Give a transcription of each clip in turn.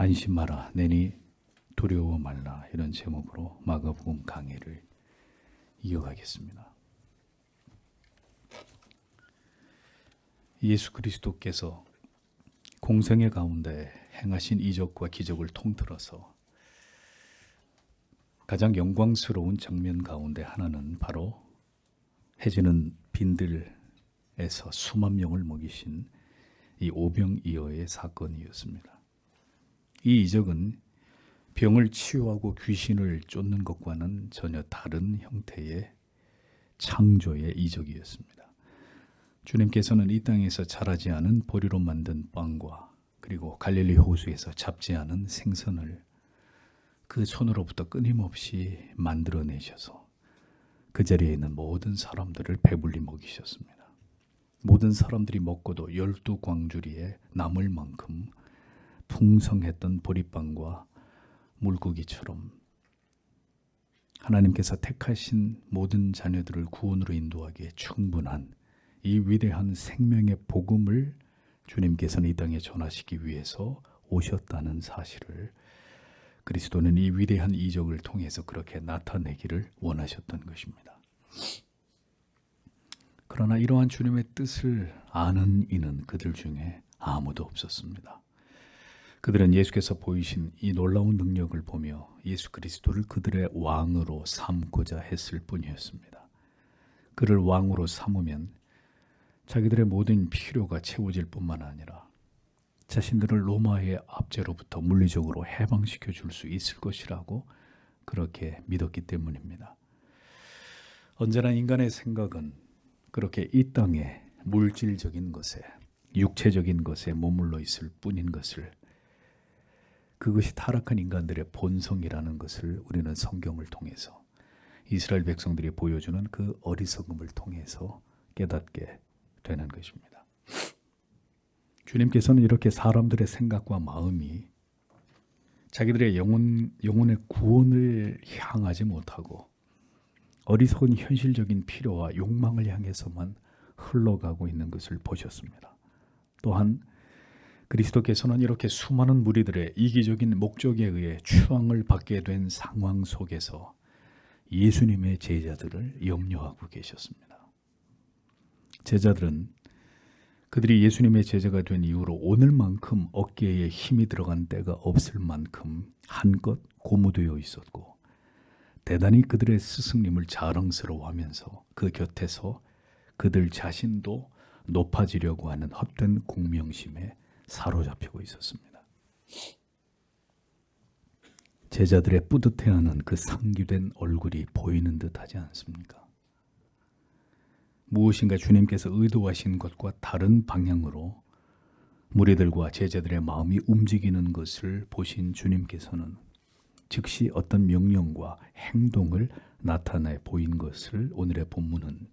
안심하라 내니 두려워 말라 이런 제목으로 마가복음 강해를 이어가겠습니다. 예수 그리스도께서 공생의 가운데 행하신 이적과 기적을 통틀어서 가장 영광스러운 장면 가운데 하나는 바로 해지는 빈들에서 수만 명을 먹이신 이 오병이어의 사건이었습니다. 이 이적은 병을 치유하고 귀신을 쫓는 것과는 전혀 다른 형태의 창조의 이적이었습니다. 주님께서는 이 땅에서 자라지 않은 보리로 만든 빵과 그리고 갈릴리 호수에서 잡지 않은 생선을 그 손으로부터 끊임없이 만들어내셔서 그 자리에 있는 모든 사람들을 배불리 먹이셨습니다. 모든 사람들이 먹고도 12광주리에 남을 만큼 풍성했던 보리빵과 물고기처럼 하나님께서 택하신 모든 자녀들을 구원으로 인도하기에 충분한 이 위대한 생명의 복음을 주님께서는 이 땅에 전하시기 위해서 오셨다는 사실을 그리스도는 이 위대한 이적을 통해서 그렇게 나타내기를 원하셨던 것입니다. 그러나 이러한 주님의 뜻을 아는 이는 그들 중에 아무도 없었습니다. 그들은 예수께서 보이신 이 놀라운 능력을 보며 예수 그리스도를 그들의 왕으로 삼고자 했을 뿐이었습니다. 그를 왕으로 삼으면 자기들의 모든 필요가 채워질 뿐만 아니라 자신들을 로마의 압제로부터 물리적으로 해방시켜 줄 수 있을 것이라고 그렇게 믿었기 때문입니다. 언제나 인간의 생각은 그렇게 이 땅에 물질적인 것에, 육체적인 것에 머물러 있을 뿐인 것을, 그것이 타락한 인간들의 본성이라는 것을 우리는 성경을 통해서 이스라엘 백성들이 보여주는 그 어리석음을 통해서 깨닫게 되는 것입니다. 주님께서는 이렇게 사람들의 생각과 마음이 자기들의 영혼의 구원을 향하지 못하고 어리석은 현실적인 필요와 욕망을 향해서만 흘러가고 있는 것을 보셨습니다. 또한 그리스도께서는 이렇게 수많은 무리들의 이기적인 목적에 의해 추앙을 받게 된 상황 속에서 예수님의 제자들을 염려하고 계셨습니다. 제자들은 그들이 예수님의 제자가 된 이후로 오늘만큼 어깨에 힘이 들어간 때가 없을 만큼 한껏 고무되어 있었고 대단히 그들의 스승님을 자랑스러워하면서 그 곁에서 그들 자신도 높아지려고 하는 헛된 공명심에 사로잡히고 있었습니다. 제자들의 뿌듯해하는 그 상기된 얼굴이 보이는 듯 하지 않습니까? 무엇인가 주님께서 의도하신 것과 다른 방향으로 무리들과 제자들의 마음이 움직이는 것을 보신 주님께서는 즉시 어떤 명령과 행동을 나타내 보인 것을 오늘의 본문은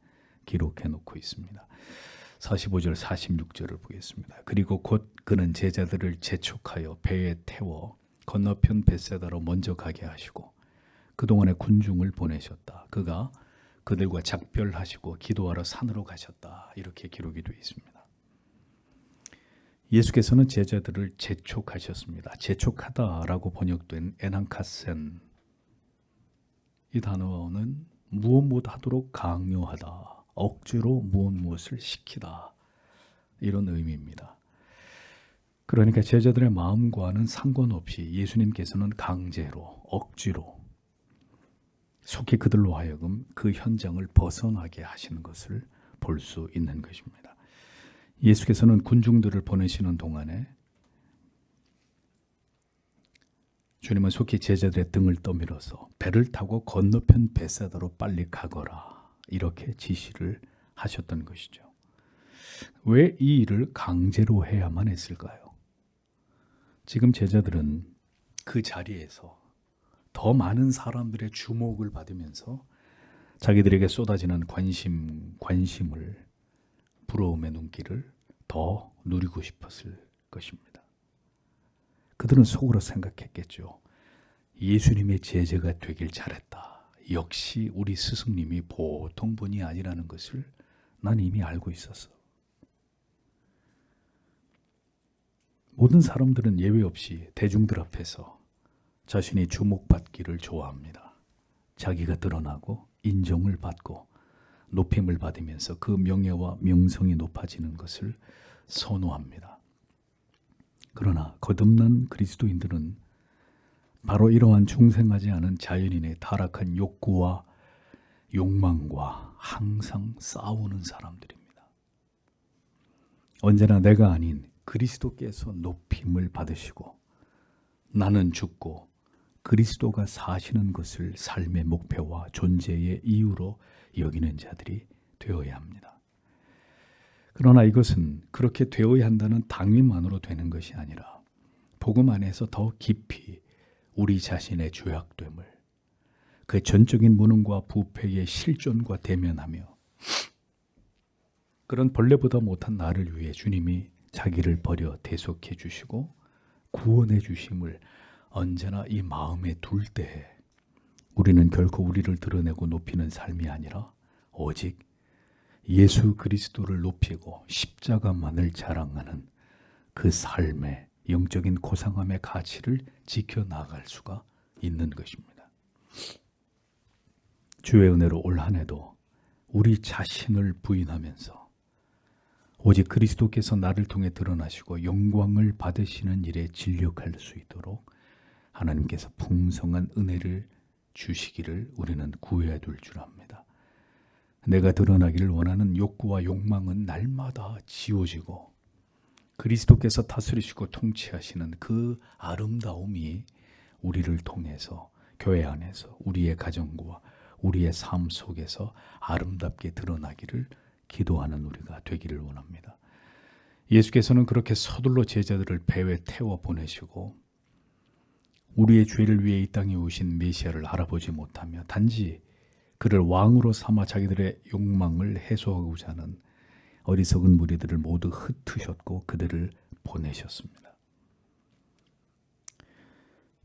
기록해 놓고 있습니다. 45절 46절을 보겠습니다. 그리고 곧 그는 제자들을 재촉하여 배에 태워 건너편 벳세다로 먼저 가게 하시고 그동안의 군중을 보내셨다. 그가 그들과 작별하시고 기도하러 산으로 가셨다. 이렇게 기록이 되어 있습니다. 예수께서는 제자들을 재촉하셨습니다. 재촉하다라고 번역된 에난카센, 이 단어는 무엇 하도록 강요하다, 억지로 무엇을 시키다, 이런 의미입니다. 그러니까 제자들의 마음과는 상관없이 예수님께서는 강제로, 억지로 속히 그들로 하여금 그 현장을 벗어나게 하시는 것을 볼 수 있는 것입니다. 예수께서는 군중들을 보내시는 동안에 주님은 속히 제자들의 등을 떠밀어서 배를 타고 건너편 벳세다로 빨리 가거라 이렇게 지시를 하셨던 것이죠. 왜 이 일을 강제로 해야만 했을까요? 지금 제자들은 그 자리에서 더 많은 사람들의 주목을 받으면서 자기들에게 쏟아지는 관심을 부러움의 눈길을 더 누리고 싶었을 것입니다. 그들은 속으로 생각했겠죠. 예수님의 제자가 되길 잘했다. 역시 우리 스승님이 보통 분이 아니라는 것을 난 이미 알고 있었어. 모든 사람들은 예외 없이 대중들 앞에서 자신이 주목받기를 좋아합니다. 자기가 드러나고 인정을 받고 높임을 받으면서 그 명예와 명성이 높아지는 것을 선호합니다. 그러나 거듭난 그리스도인들은 바로 이러한 중생하지 않은 자연인의 타락한 욕구와 욕망과 항상 싸우는 사람들입니다. 언제나 내가 아닌 그리스도께서 높임을 받으시고 나는 죽고 그리스도가 사시는 것을 삶의 목표와 존재의 이유로 여기는 자들이 되어야 합니다. 그러나 이것은 그렇게 되어야 한다는 당위만으로 되는 것이 아니라 복음 안에서 더 깊이 우리 자신의 죄악됨을 그 전적인 무능과 부패의 실존과 대면하며 그런 벌레보다 못한 나를 위해 주님이 자기를 버려 대속해 주시고 구원해 주심을 언제나 이 마음에 둘 때에 우리는 결코 우리를 드러내고 높이는 삶이 아니라 오직 예수 그리스도를 높이고 십자가만을 자랑하는 그 삶의 영적인 고상함의 가치를 지켜나갈 수가 있는 것입니다. 주의 은혜로 올 한 해도 우리 자신을 부인하면서 오직 그리스도께서 나를 통해 드러나시고 영광을 받으시는 일에 진력할 수 있도록 하나님께서 풍성한 은혜를 주시기를 우리는 구해야 될 줄 압니다. 내가 드러나기를 원하는 욕구와 욕망은 날마다 지워지고 그리스도께서 다스리시고 통치하시는 그 아름다움이 우리를 통해서 교회 안에서 우리의 가정과 우리의 삶 속에서 아름답게 드러나기를 기도하는 우리가 되기를 원합니다. 예수께서는 그렇게 서둘러 제자들을 배에 태워 보내시고 우리의 죄를 위해 이 땅에 오신 메시아를 알아보지 못하며 단지 그를 왕으로 삼아 자기들의 욕망을 해소하고자 하는 어리석은 무리들을 모두 흩으셨고 그들을 보내셨습니다.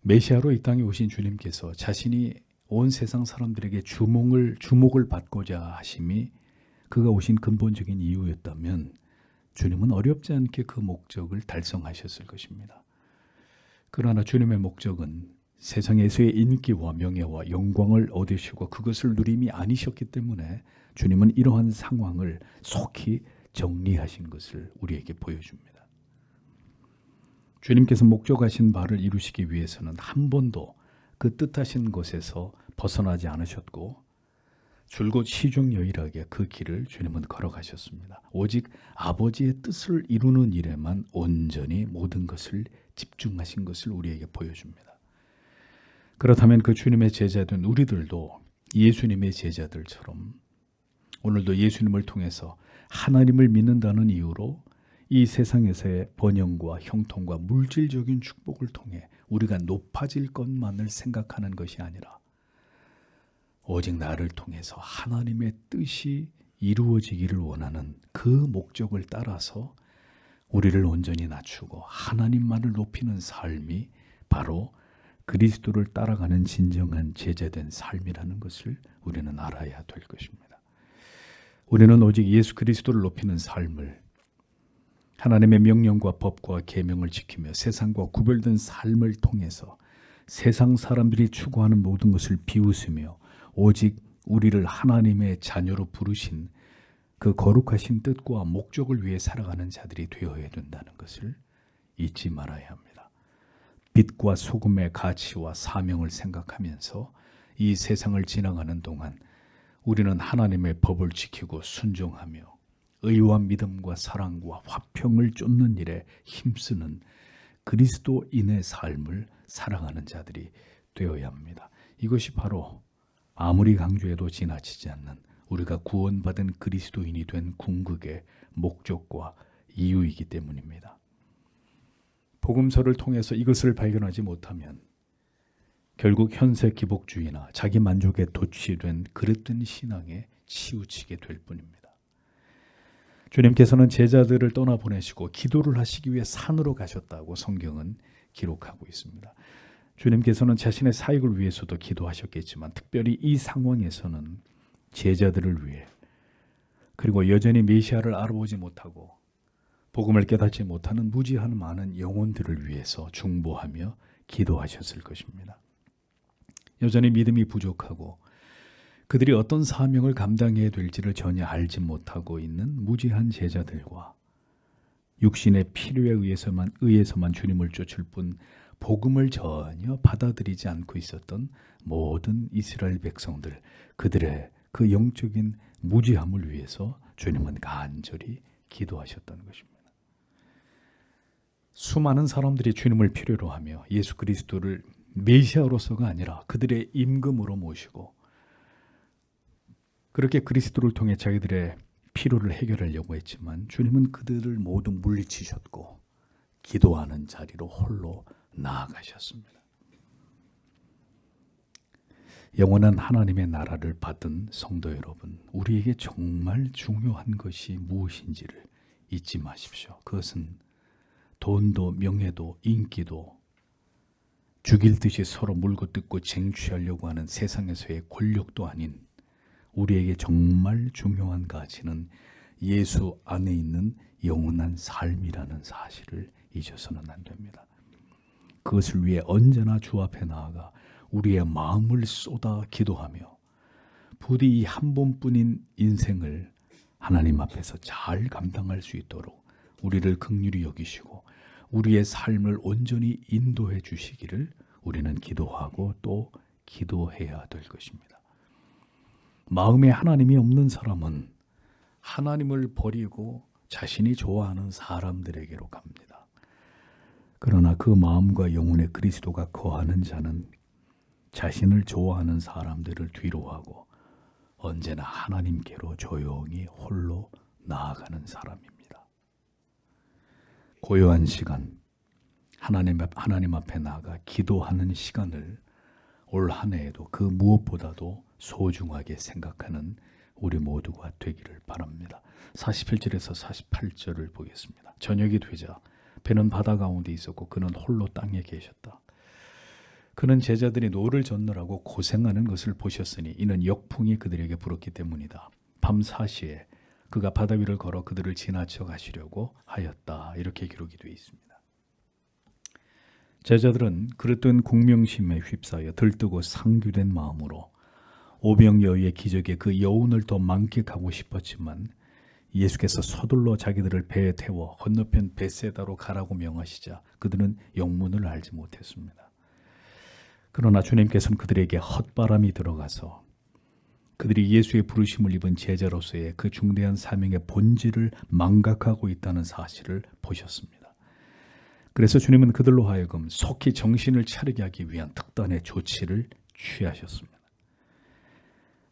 메시아로 이 땅에 오신 주님께서 자신이 온 세상 사람들에게 주목을 받고자 하심이 그가 오신 근본적인 이유였다면 주님은 어렵지 않게 그 목적을 달성하셨을 것입니다. 그러나 주님의 목적은 세상에서의 인기와 명예와 영광을 얻으시고 그것을 누림이 아니셨기 때문에 주님은 이러한 상황을 속히 정리하신 것을 우리에게 보여줍니다. 주님께서 목적하신 바를 이루시기 위해서는 한 번도 그 뜻하신 곳에서 벗어나지 않으셨고 줄곧 시종여일하게 그 길을 주님은 걸어가셨습니다. 오직 아버지의 뜻을 이루는 일에만 온전히 모든 것을 집중하신 것을 우리에게 보여줍니다. 그렇다면 그 주님의 제자된 우리들도 예수님의 제자들처럼 오늘도 예수님을 통해서 하나님을 믿는다는 이유로 이 세상에서의 번영과 형통과 물질적인 축복을 통해 우리가 높아질 것만을 생각하는 것이 아니라 오직 나를 통해서 하나님의 뜻이 이루어지기를 원하는 그 목적을 따라서 우리를 온전히 낮추고 하나님만을 높이는 삶이 바로 그리스도를 따라가는 진정한 제자된 삶이라는 것을 우리는 알아야 될 것입니다. 우리는 오직 예수 그리스도를 높이는 삶을 하나님의 명령과 법과 계명을 지키며 세상과 구별된 삶을 통해서 세상 사람들이 추구하는 모든 것을 비웃으며 오직 우리를 하나님의 자녀로 부르신 그 거룩하신 뜻과 목적을 위해 살아가는 자들이 되어야 된다는 것을 잊지 말아야 합니다. 빛과 소금의 가치와 사명을 생각하면서 이 세상을 지나가는 동안 우리는 하나님의 법을 지키고 순종하며 의와 믿음과 사랑과 화평을 쫓는 일에 힘쓰는 그리스도인의 삶을 살아가는 자들이 되어야 합니다. 이것이 바로 아무리 강조해도 지나치지 않는 우리가 구원받은 그리스도인이 된 궁극의 목적과 이유이기 때문입니다. 복음서를 통해서 이것을 발견하지 못하면 결국 현세 기복주의나 자기 만족에 도취된 그릇된 신앙에 치우치게 될 뿐입니다. 주님께서는 제자들을 떠나보내시고 기도를 하시기 위해 산으로 가셨다고 성경은 기록하고 있습니다. 주님께서는 자신의 사역을 위해서도 기도하셨겠지만 특별히 이 상황에서는 제자들을 위해 그리고 여전히 메시아를 알아보지 못하고 복음을 깨닫지 못하는 무지한 많은 영혼들을 위해서 중보하며 기도하셨을 것입니다. 여전히 믿음이 부족하고 그들이 어떤 사명을 감당해야 될지를 전혀 알지 못하고 있는 무지한 제자들과 육신의 필요에 의해서만 주님을 쫓을 뿐 복음을 전혀 받아들이지 않고 있었던 모든 이스라엘 백성들, 그들의 그 영적인 무지함을 위해서 주님은 간절히 기도하셨던 것입니다. 수많은 사람들이 주님을 필요로 하며 예수 그리스도를 메시아로서가 아니라 그들의 임금으로 모시고 그렇게 그리스도를 통해 자기들의 필요를 해결하려고 했지만 주님은 그들을 모두 물리치셨고 기도하는 자리로 홀로 나아가셨습니다. 영원한 하나님의 나라를 받은 성도 여러분, 우리에게 정말 중요한 것이 무엇인지를 잊지 마십시오. 그것은 돈도 명예도 인기도 죽일 듯이 서로 물고 뜯고 쟁취하려고 하는 세상에서의 권력도 아닌 우리에게 정말 중요한 가치는 예수 안에 있는 영원한 삶이라는 사실을 잊어서는 안 됩니다. 그것을 위해 언제나 주 앞에 나아가 우리의 마음을 쏟아 기도하며 부디 이 한 번뿐인 인생을 하나님 앞에서 잘 감당할 수 있도록 우리를 긍휼히 여기시고 우리의 삶을 온전히 인도해 주시기를 우리는 기도하고 또 기도해야 될 것입니다. 마음에 하나님이 없는 사람은 하나님을 버리고 자신이 좋아하는 사람들에게로 갑니다. 그러나 그 마음과 영혼에 그리스도가 거하는 자는 자신을 좋아하는 사람들을 뒤로하고 언제나 하나님께로 조용히 홀로 나아가는 사람입니다. 고요한 시간, 하나님 앞에 나아가 기도하는 시간을 올 한 해에도 그 무엇보다도 소중하게 생각하는 우리 모두가 되기를 바랍니다. 47절에서 48절을 보겠습니다. 저녁이 되자 배는 바다 가운데 있었고 그는 홀로 땅에 계셨다. 그는 제자들이 노를 젓느라고 고생하는 것을 보셨으니 이는 역풍이 그들에게 불었기 때문이다. 밤 4시에 그가 바다 위를 걸어 그들을 지나쳐 가시려고 하였다. 이렇게 기록이 되어 있습니다. 제자들은 그릇된 공명심에 휩싸여 들뜨고 상규된 마음으로 오병이어의 기적에 그 여운을 더 만끽하고 싶었지만 예수께서 서둘러 자기들을 배에 태워 건너편 벳세다로 가라고 명하시자 그들은 영문을 알지 못했습니다. 그러나 주님께서는 그들에게 헛바람이 들어가서 그들이 예수의 부르심을 입은 제자로서의 그 중대한 사명의 본질을 망각하고 있다는 사실을 보셨습니다. 그래서 주님은 그들로 하여금 속히 정신을 차리게 하기 위한 특단의 조치를 취하셨습니다.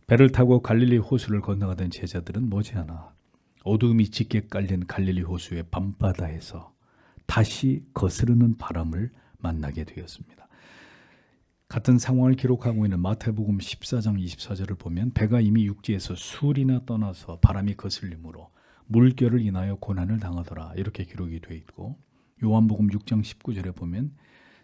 배를 타고 갈릴리 호수를 건너가던 제자들은 머지않아 어두움이 짙게 깔린 갈릴리 호수의 밤바다에서 다시 거스르는 바람을 만나게 되었습니다. 같은 상황을 기록하고 있는 마태복음 14장 24절을 보면 배가 이미 육지에서 술이나 떠나서 바람이 거슬림으로 물결을 인하여 고난을 당하더라 이렇게 기록이 되어 있고 요한복음 6장 19절에 보면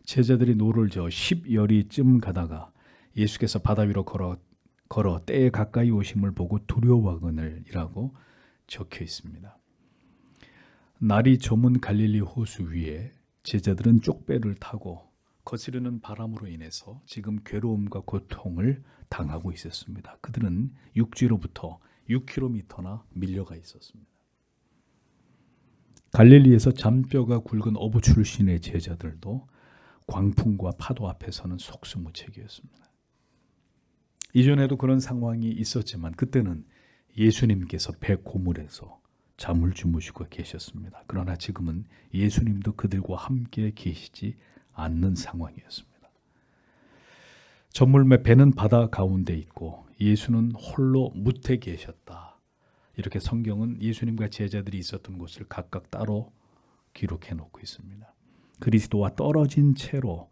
제자들이 노를 저어 10여리쯤 가다가 예수께서 바다 위로 걸어 때에 가까이 오심을 보고 두려워하거늘이라고 적혀 있습니다. 날이 저문 갈릴리 호수 위에 제자들은 쪽배를 타고 거스르는 바람으로 인해서 지금 괴로움과 고통을 당하고 있었습니다. 그들은 육지로부터 6km나 밀려가 있었습니다. 갈릴리에서 잔뼈가 굵은 어부 출신의 제자들도 광풍과 파도 앞에서는 속수무책이었습니다. 이전에도 그런 상황이 있었지만 그때는 예수님께서 배 고물에서 잠을 주무시고 계셨습니다. 그러나 지금은 예수님도 그들과 함께 계시지 않는 상황이었습니다. 저물매 배는 바다 가운데 있고 예수는 홀로 무태 계셨다. 이렇게 성경은 예수님과 제자들이 있었던 곳을 각각 따로 기록해 놓고 있습니다. 그리스도와 떨어진 채로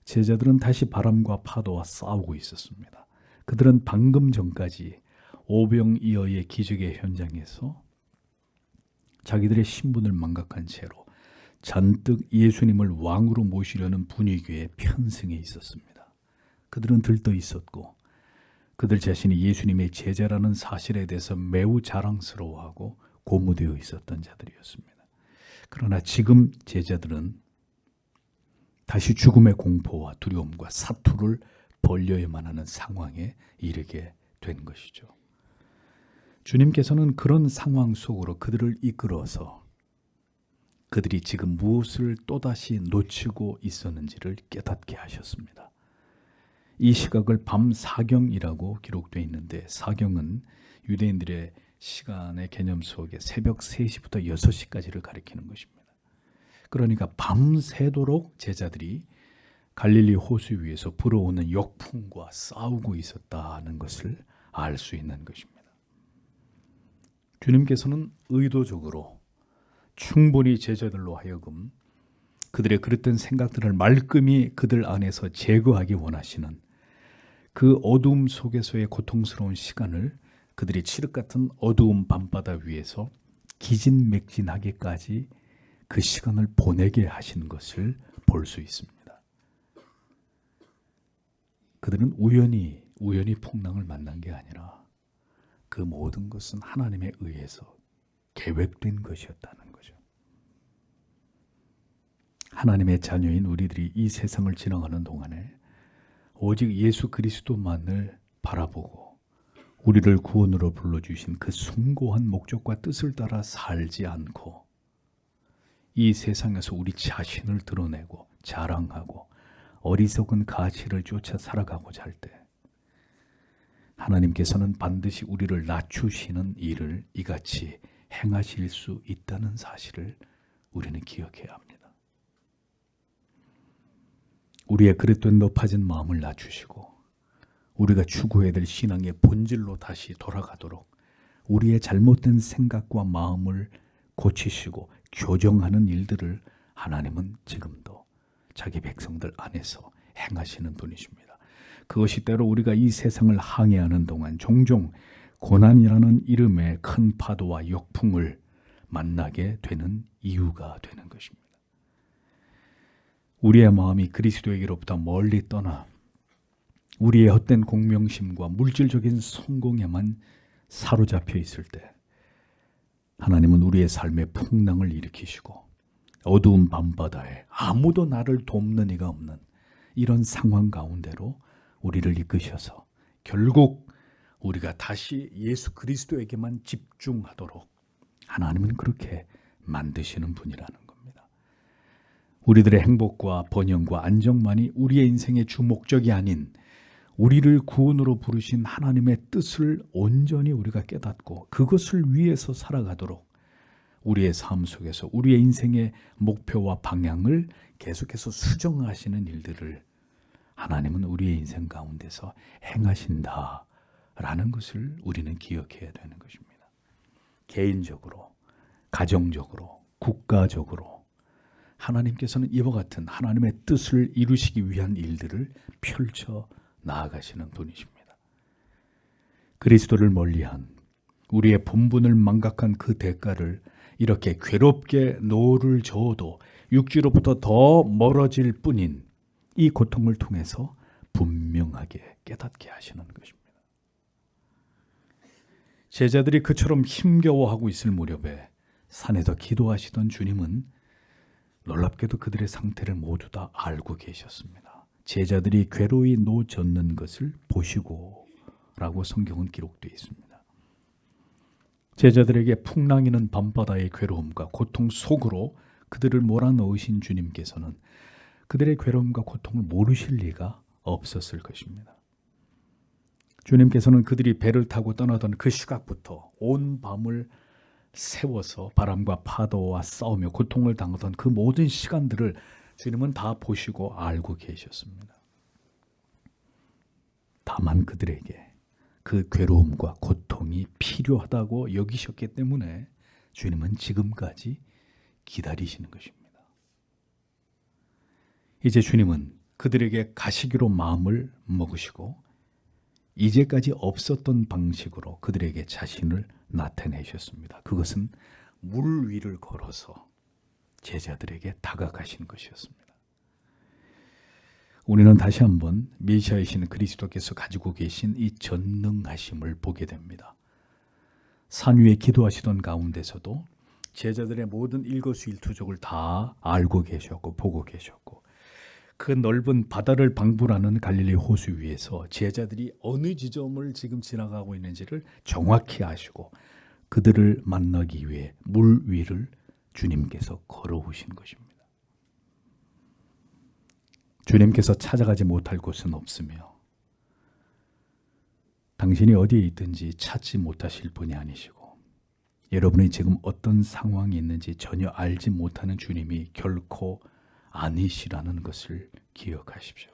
제자들은 다시 바람과 파도와 싸우고 있었습니다. 그들은 방금 전까지 오병이어의 기적의 현장에서 자기들의 신분을 망각한 채로 잔뜩 예수님을 왕으로 모시려는 분위기에 편승해 있었습니다. 그들은 들떠 있었고 그들 자신이 예수님의 제자라는 사실에 대해서 매우 자랑스러워하고 고무되어 있었던 자들이었습니다. 그러나 지금 제자들은 다시 죽음의 공포와 두려움과 사투를 벌려야만 하는 상황에 이르게 된 것이죠. 주님께서는 그런 상황 속으로 그들을 이끌어서 그들이 지금 무엇을 또다시 놓치고 있었는지를 깨닫게 하셨습니다. 이 시각을 밤 사경이라고 기록되어 있는데, 사경은 유대인들의 시간의 개념 속에 새벽 3시부터 6시까지를 가리키는 것입니다. 그러니까 밤새도록 제자들이 갈릴리 호수 위에서 불어오는 역풍과 싸우고 있었다는 것을 알 수 있는 것입니다. 주님께서는 의도적으로 충분히 제자들로 하여금 그들의 그릇된 생각들을 말끔히 그들 안에서 제거하기 원하시는 그 어두움 속에서의 고통스러운 시간을 그들이 칠흑 같은 어두운 밤바다 위에서 기진맥진하기까지 그 시간을 보내게 하신 것을 볼 수 있습니다. 그들은 우연히 풍랑을 만난 게 아니라 그 모든 것은 하나님에 의해서 계획된 것이었다는 거죠. 하나님의 자녀인 우리들이 이 세상을 지나가는 동안에 오직 예수 그리스도만을 바라보고 우리를 구원으로 불러주신 그 숭고한 목적과 뜻을 따라 살지 않고 이 세상에서 우리 자신을 드러내고 자랑하고 어리석은 가치를 쫓아 살아가고자 할 때 하나님께서는 반드시 우리를 낮추시는 일을 이같이 행하실 수 있다는 사실을 우리는 기억해야 합니다. 우리의 그릇된 높아진 마음을 낮추시고 우리가 추구해야 될 신앙의 본질로 다시 돌아가도록 우리의 잘못된 생각과 마음을 고치시고 교정하는 일들을 하나님은 지금도 자기 백성들 안에서 행하시는 분이십니다. 그것이 때로 우리가 이 세상을 항해하는 동안 종종 고난이라는 이름의 큰 파도와 역풍을 만나게 되는 이유가 되는 것입니다. 우리의 마음이 그리스도에게로부터 멀리 떠나 우리의 헛된 공명심과 물질적인 성공에만 사로잡혀 있을 때 하나님은 우리의 삶에 풍랑을 일으키시고 어두운 밤바다에 아무도 나를 돕는 이가 없는 이런 상황 가운데로 우리를 이끄셔서 결국 우리가 다시 예수 그리스도에게만 집중하도록 하나님은 그렇게 만드시는 분이라는 겁니다. 우리들의 행복과 번영과 안정만이 우리의 인생의 주목적이 아닌 우리를 구원으로 부르신 하나님의 뜻을 온전히 우리가 깨닫고 그것을 위해서 살아가도록 우리의 삶 속에서 우리의 인생의 목표와 방향을 계속해서 수정하시는 일들을 하나님은 우리의 인생 가운데서 행하신다라는 것을 우리는 기억해야 되는 것입니다. 개인적으로, 가정적으로, 국가적으로 하나님께서는 이와 같은 하나님의 뜻을 이루시기 위한 일들을 펼쳐 나아가시는 분이십니다. 그리스도를 멀리한 우리의 본분을 망각한 그 대가를 이렇게 괴롭게 노를 저어도 육지로부터 더 멀어질 뿐인 이 고통을 통해서 분명하게 깨닫게 하시는 것입니다. 제자들이 그처럼 힘겨워하고 있을 무렵에 산에서 기도하시던 주님은 놀랍게도 그들의 상태를 모두 다 알고 계셨습니다. 제자들이 괴로이 노젓는 것을 보시고 라고 성경은 기록되어 있습니다. 제자들에게 풍랑이는 밤바다의 괴로움과 고통 속으로 그들을 몰아넣으신 주님께서는 그들의 괴로움과 고통을 모르실 리가 없었을 것입니다. 주님께서는 그들이 배를 타고 떠나던 그 시각부터 온 밤을 세워서 바람과 파도와 싸우며 고통을 당하던 그 모든 시간들을 주님은 다 보시고 알고 계셨습니다. 다만 그들에게 그 괴로움과 고통이 필요하다고 여기셨기 때문에 주님은 지금까지 기다리시는 것입니다. 이제 주님은 그들에게 가시기로 마음을 먹으시고 이제까지 없었던 방식으로 그들에게 자신을 나타내셨습니다. 그것은 물 위를 걸어서 제자들에게 다가가신 것이었습니다. 우리는 다시 한번 메시아이신 그리스도께서 가지고 계신 이 전능하심을 보게 됩니다. 산 위에 기도하시던 가운데서도 제자들의 모든 일거수일투족을 다 알고 계셨고 보고 계셨고, 그 넓은 바다를 방불하는 갈릴리 호수 위에서 제자들이 어느 지점을 지금 지나가고 있는지를 정확히 아시고 그들을 만나기 위해 물 위를 주님께서 걸어오신 것입니다. 주님께서 찾아가지 못할 곳은 없으며 당신이 어디에 있든지 찾지 못하실 분이 아니시고, 여러분이 지금 어떤 상황이 있는지 전혀 알지 못하는 주님이 결코 아니시라는 것을 기억하십시오.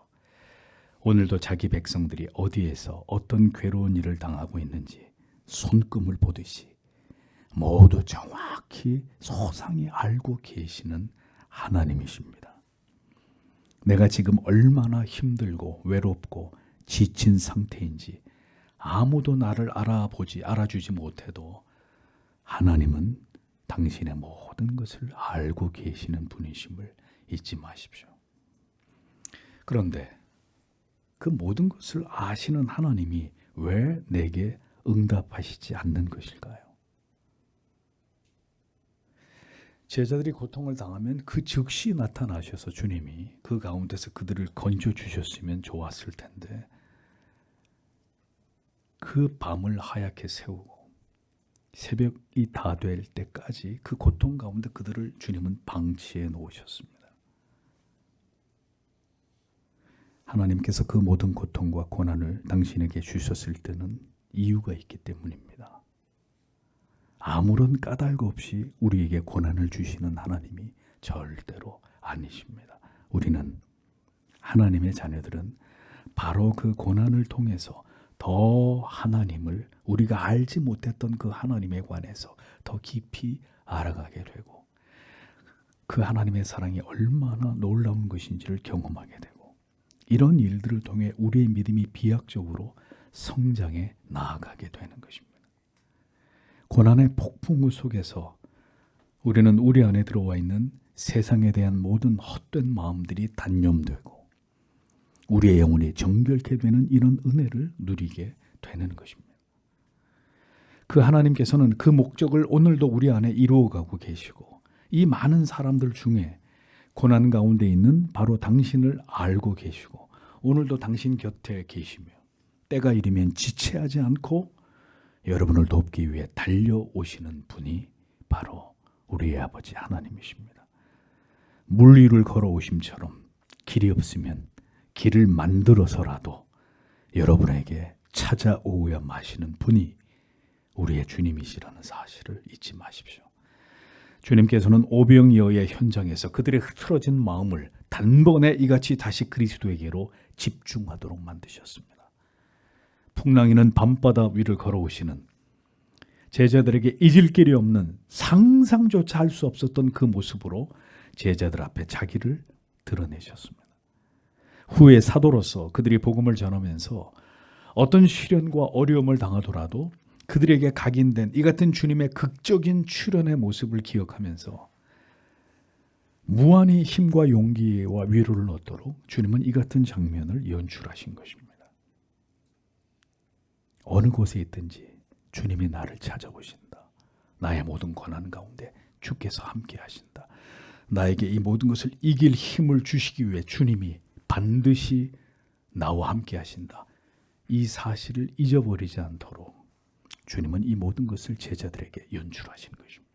오늘도 자기 백성들이 어디에서 어떤 괴로운 일을 당하고 있는지 손금을 보듯이 모두 정확히 소상히 알고 계시는 하나님이십니다. 내가 지금 얼마나 힘들고 외롭고 지친 상태인지 아무도 나를 알아주지 못해도 하나님은 당신의 모든 것을 알고 계시는 분이심을 잊지 마십시오. 그런데 그 모든 것을 아시는 하나님이 왜 내게 응답하시지 않는 것일까요? 제자들이 고통을 당하면 그 즉시 나타나셔서 주님이 그 가운데서 그들을 건져 주셨으면 좋았을 텐데, 그 밤을 하얗게 세우고 새벽이 다 될 때까지 그 고통 가운데 그들을 주님은 방치해 놓으셨습니다. 하나님께서 그 모든 고통과 고난을 당신에게 주셨을 때는 이유가 있기 때문입니다. 아무런 까닭 없이 우리에게 고난을 주시는 하나님이 절대로 아니십니다. 우리는, 하나님의 자녀들은 바로 그 고난을 통해서 더 하나님을, 우리가 알지 못했던 그 하나님에 관해서 더 깊이 알아가게 되고, 그 하나님의 사랑이 얼마나 놀라운 것인지를 경험하게 되고, 이런 일들을 통해 우리의 믿음이 비약적으로 성장해 나아가게 되는 것입니다. 고난의 폭풍우 속에서 우리는 우리 안에 들어와 있는 세상에 대한 모든 헛된 마음들이 단념되고 우리의 영혼이 정결케 되는 이런 은혜를 누리게 되는 것입니다. 그 하나님께서는 그 목적을 오늘도 우리 안에 이루어가고 계시고, 이 많은 사람들 중에 고난 가운데 있는 바로 당신을 알고 계시고 오늘도 당신 곁에 계시며 때가 이르면 지체하지 않고 여러분을 돕기 위해 달려오시는 분이 바로 우리의 아버지 하나님이십니다. 물 위를 걸어오심처럼 길이 없으면 길을 만들어서라도 여러분에게 찾아오야 마시는 분이 우리의 주님이시라는 사실을 잊지 마십시오. 주님께서는 오병이어의 현장에서 그들의 흐트러진 마음을 단번에 이같이 다시 그리스도에게로 집중하도록 만드셨습니다. 풍랑이는 밤바다 위를 걸어오시는 제자들에게 잊을 길이 없는, 상상조차 할 수 없었던 그 모습으로 제자들 앞에 자기를 드러내셨습니다. 후에 사도로서 그들이 복음을 전하면서 어떤 시련과 어려움을 당하더라도 그들에게 각인된 이 같은 주님의 극적인 출현의 모습을 기억하면서 무한히 힘과 용기와 위로를 얻도록 주님은 이 같은 장면을 연출하신 것입니다. 어느 곳에 있든지 주님이 나를 찾아오신다. 나의 모든 고난 가운데 주께서 함께 하신다. 나에게 이 모든 것을 이길 힘을 주시기 위해 주님이 반드시 나와 함께 하신다. 이 사실을 잊어버리지 않도록 주님은 이 모든 것을 제자들에게 연출하신 것입니다.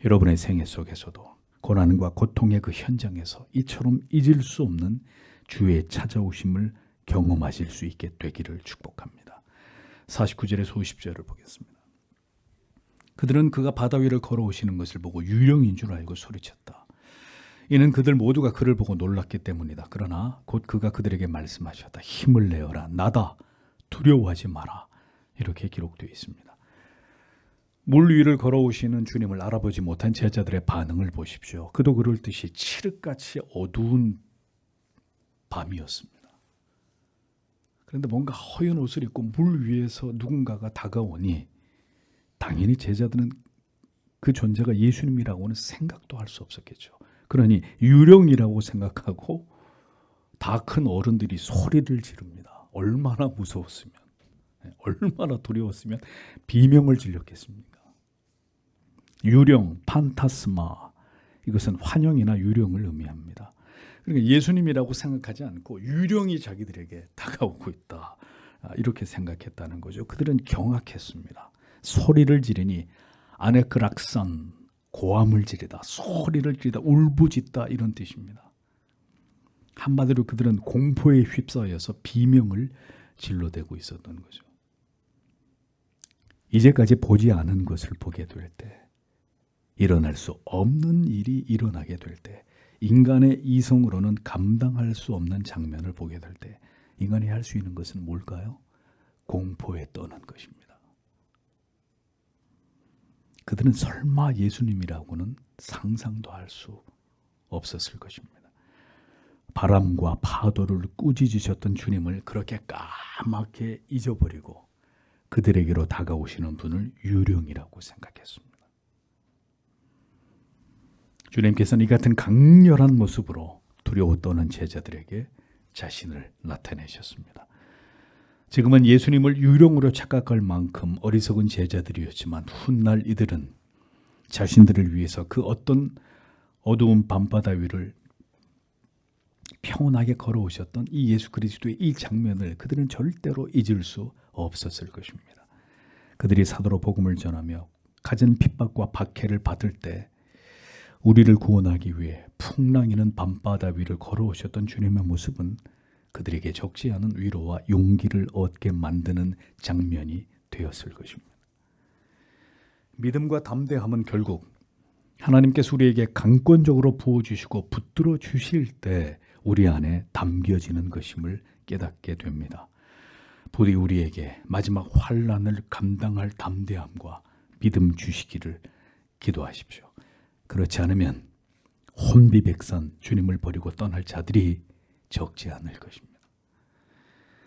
여러분의 생애 속에서도 고난과 고통의 그 현장에서 이처럼 잊을 수 없는 주의 찾아오심을 경험하실 수 있게 되기를 축복합니다. 49절에서 50절을 보겠습니다. 그들은 그가 바다 위를 걸어오시는 것을 보고 유령인 줄 알고 소리쳤다. 이는 그들 모두가 그를 보고 놀랐기 때문이다. 그러나 곧 그가 그들에게 말씀하셨다. 힘을 내어라. 나다. 두려워하지 마라. 이렇게 기록되어 있습니다. 물 위를 걸어오시는 주님을 알아보지 못한 제자들의 반응을 보십시오. 그도 그럴 듯이 칠흑같이 어두운 밤이었습니다. 그런데 뭔가 허연 옷을 입고 물 위에서 누군가가 다가오니 당연히 제자들은 그 존재가 예수님이라고는 생각도 할 수 없었겠죠. 그러니 유령이라고 생각하고 다 큰 어른들이 소리를 지릅니다. 얼마나 무서웠으면, 얼마나 두려웠으면 비명을 질렀겠습니까? 유령, 판타스마, 이것은 환영이나 유령을 의미합니다. 그러니까 예수님이라고 생각하지 않고 유령이 자기들에게 다가오고 있다, 이렇게 생각했다는 거죠. 그들은 경악했습니다. 소리를 지르니 아네크락산, 고함을 지르다, 소리를 지르다, 울부짖다, 이런 뜻입니다. 한마디로 그들은 공포에 휩싸여서 비명을 질러대고 있었던 거죠. 이제까지 보지 않은 것을 보게 될 때, 일어날 수 없는 일이 일어나게 될 때, 인간의 이성으로는 감당할 수 없는 장면을 보게 될 때, 인간이 할 수 있는 것은 뭘까요? 공포에 떠는 것입니다. 그들은 설마 예수님이라고는 상상도 할 수 없었을 것입니다. 바람과 파도를 꾸짖으셨던 주님을 그렇게 까맣게 잊어버리고 그들에게로 다가오시는 분을 유령이라고 생각했습니다. 주님께서는 이 같은 강렬한 모습으로 두려워 떠는 제자들에게 자신을 나타내셨습니다. 지금은 예수님을 유령으로 착각할 만큼 어리석은 제자들이었지만 훗날 이들은 자신들을 위해서 그 어떤 어두운 밤바다 위를 평온하게 걸어오셨던 이 예수 그리스도의 이 장면을 그들은 절대로 잊을 수 없었을 것입니다. 그들이 사도로 복음을 전하며 갖은 핍박과 박해를 받을 때 우리를 구원하기 위해 풍랑이는 밤바다 위를 걸어오셨던 주님의 모습은 그들에게 적지 않은 위로와 용기를 얻게 만드는 장면이 되었을 것입니다. 믿음과 담대함은 결국 하나님께서 우리에게 강권적으로 부어주시고 붙들어 주실 때 우리 안에 담겨지는 것임을 깨닫게 됩니다. 부디 우리에게 마지막 환난을 감당할 담대함과 믿음 주시기를 기도하십시오. 그렇지 않으면 혼비백산 주님을 버리고 떠날 자들이 적지 않을 것입니다.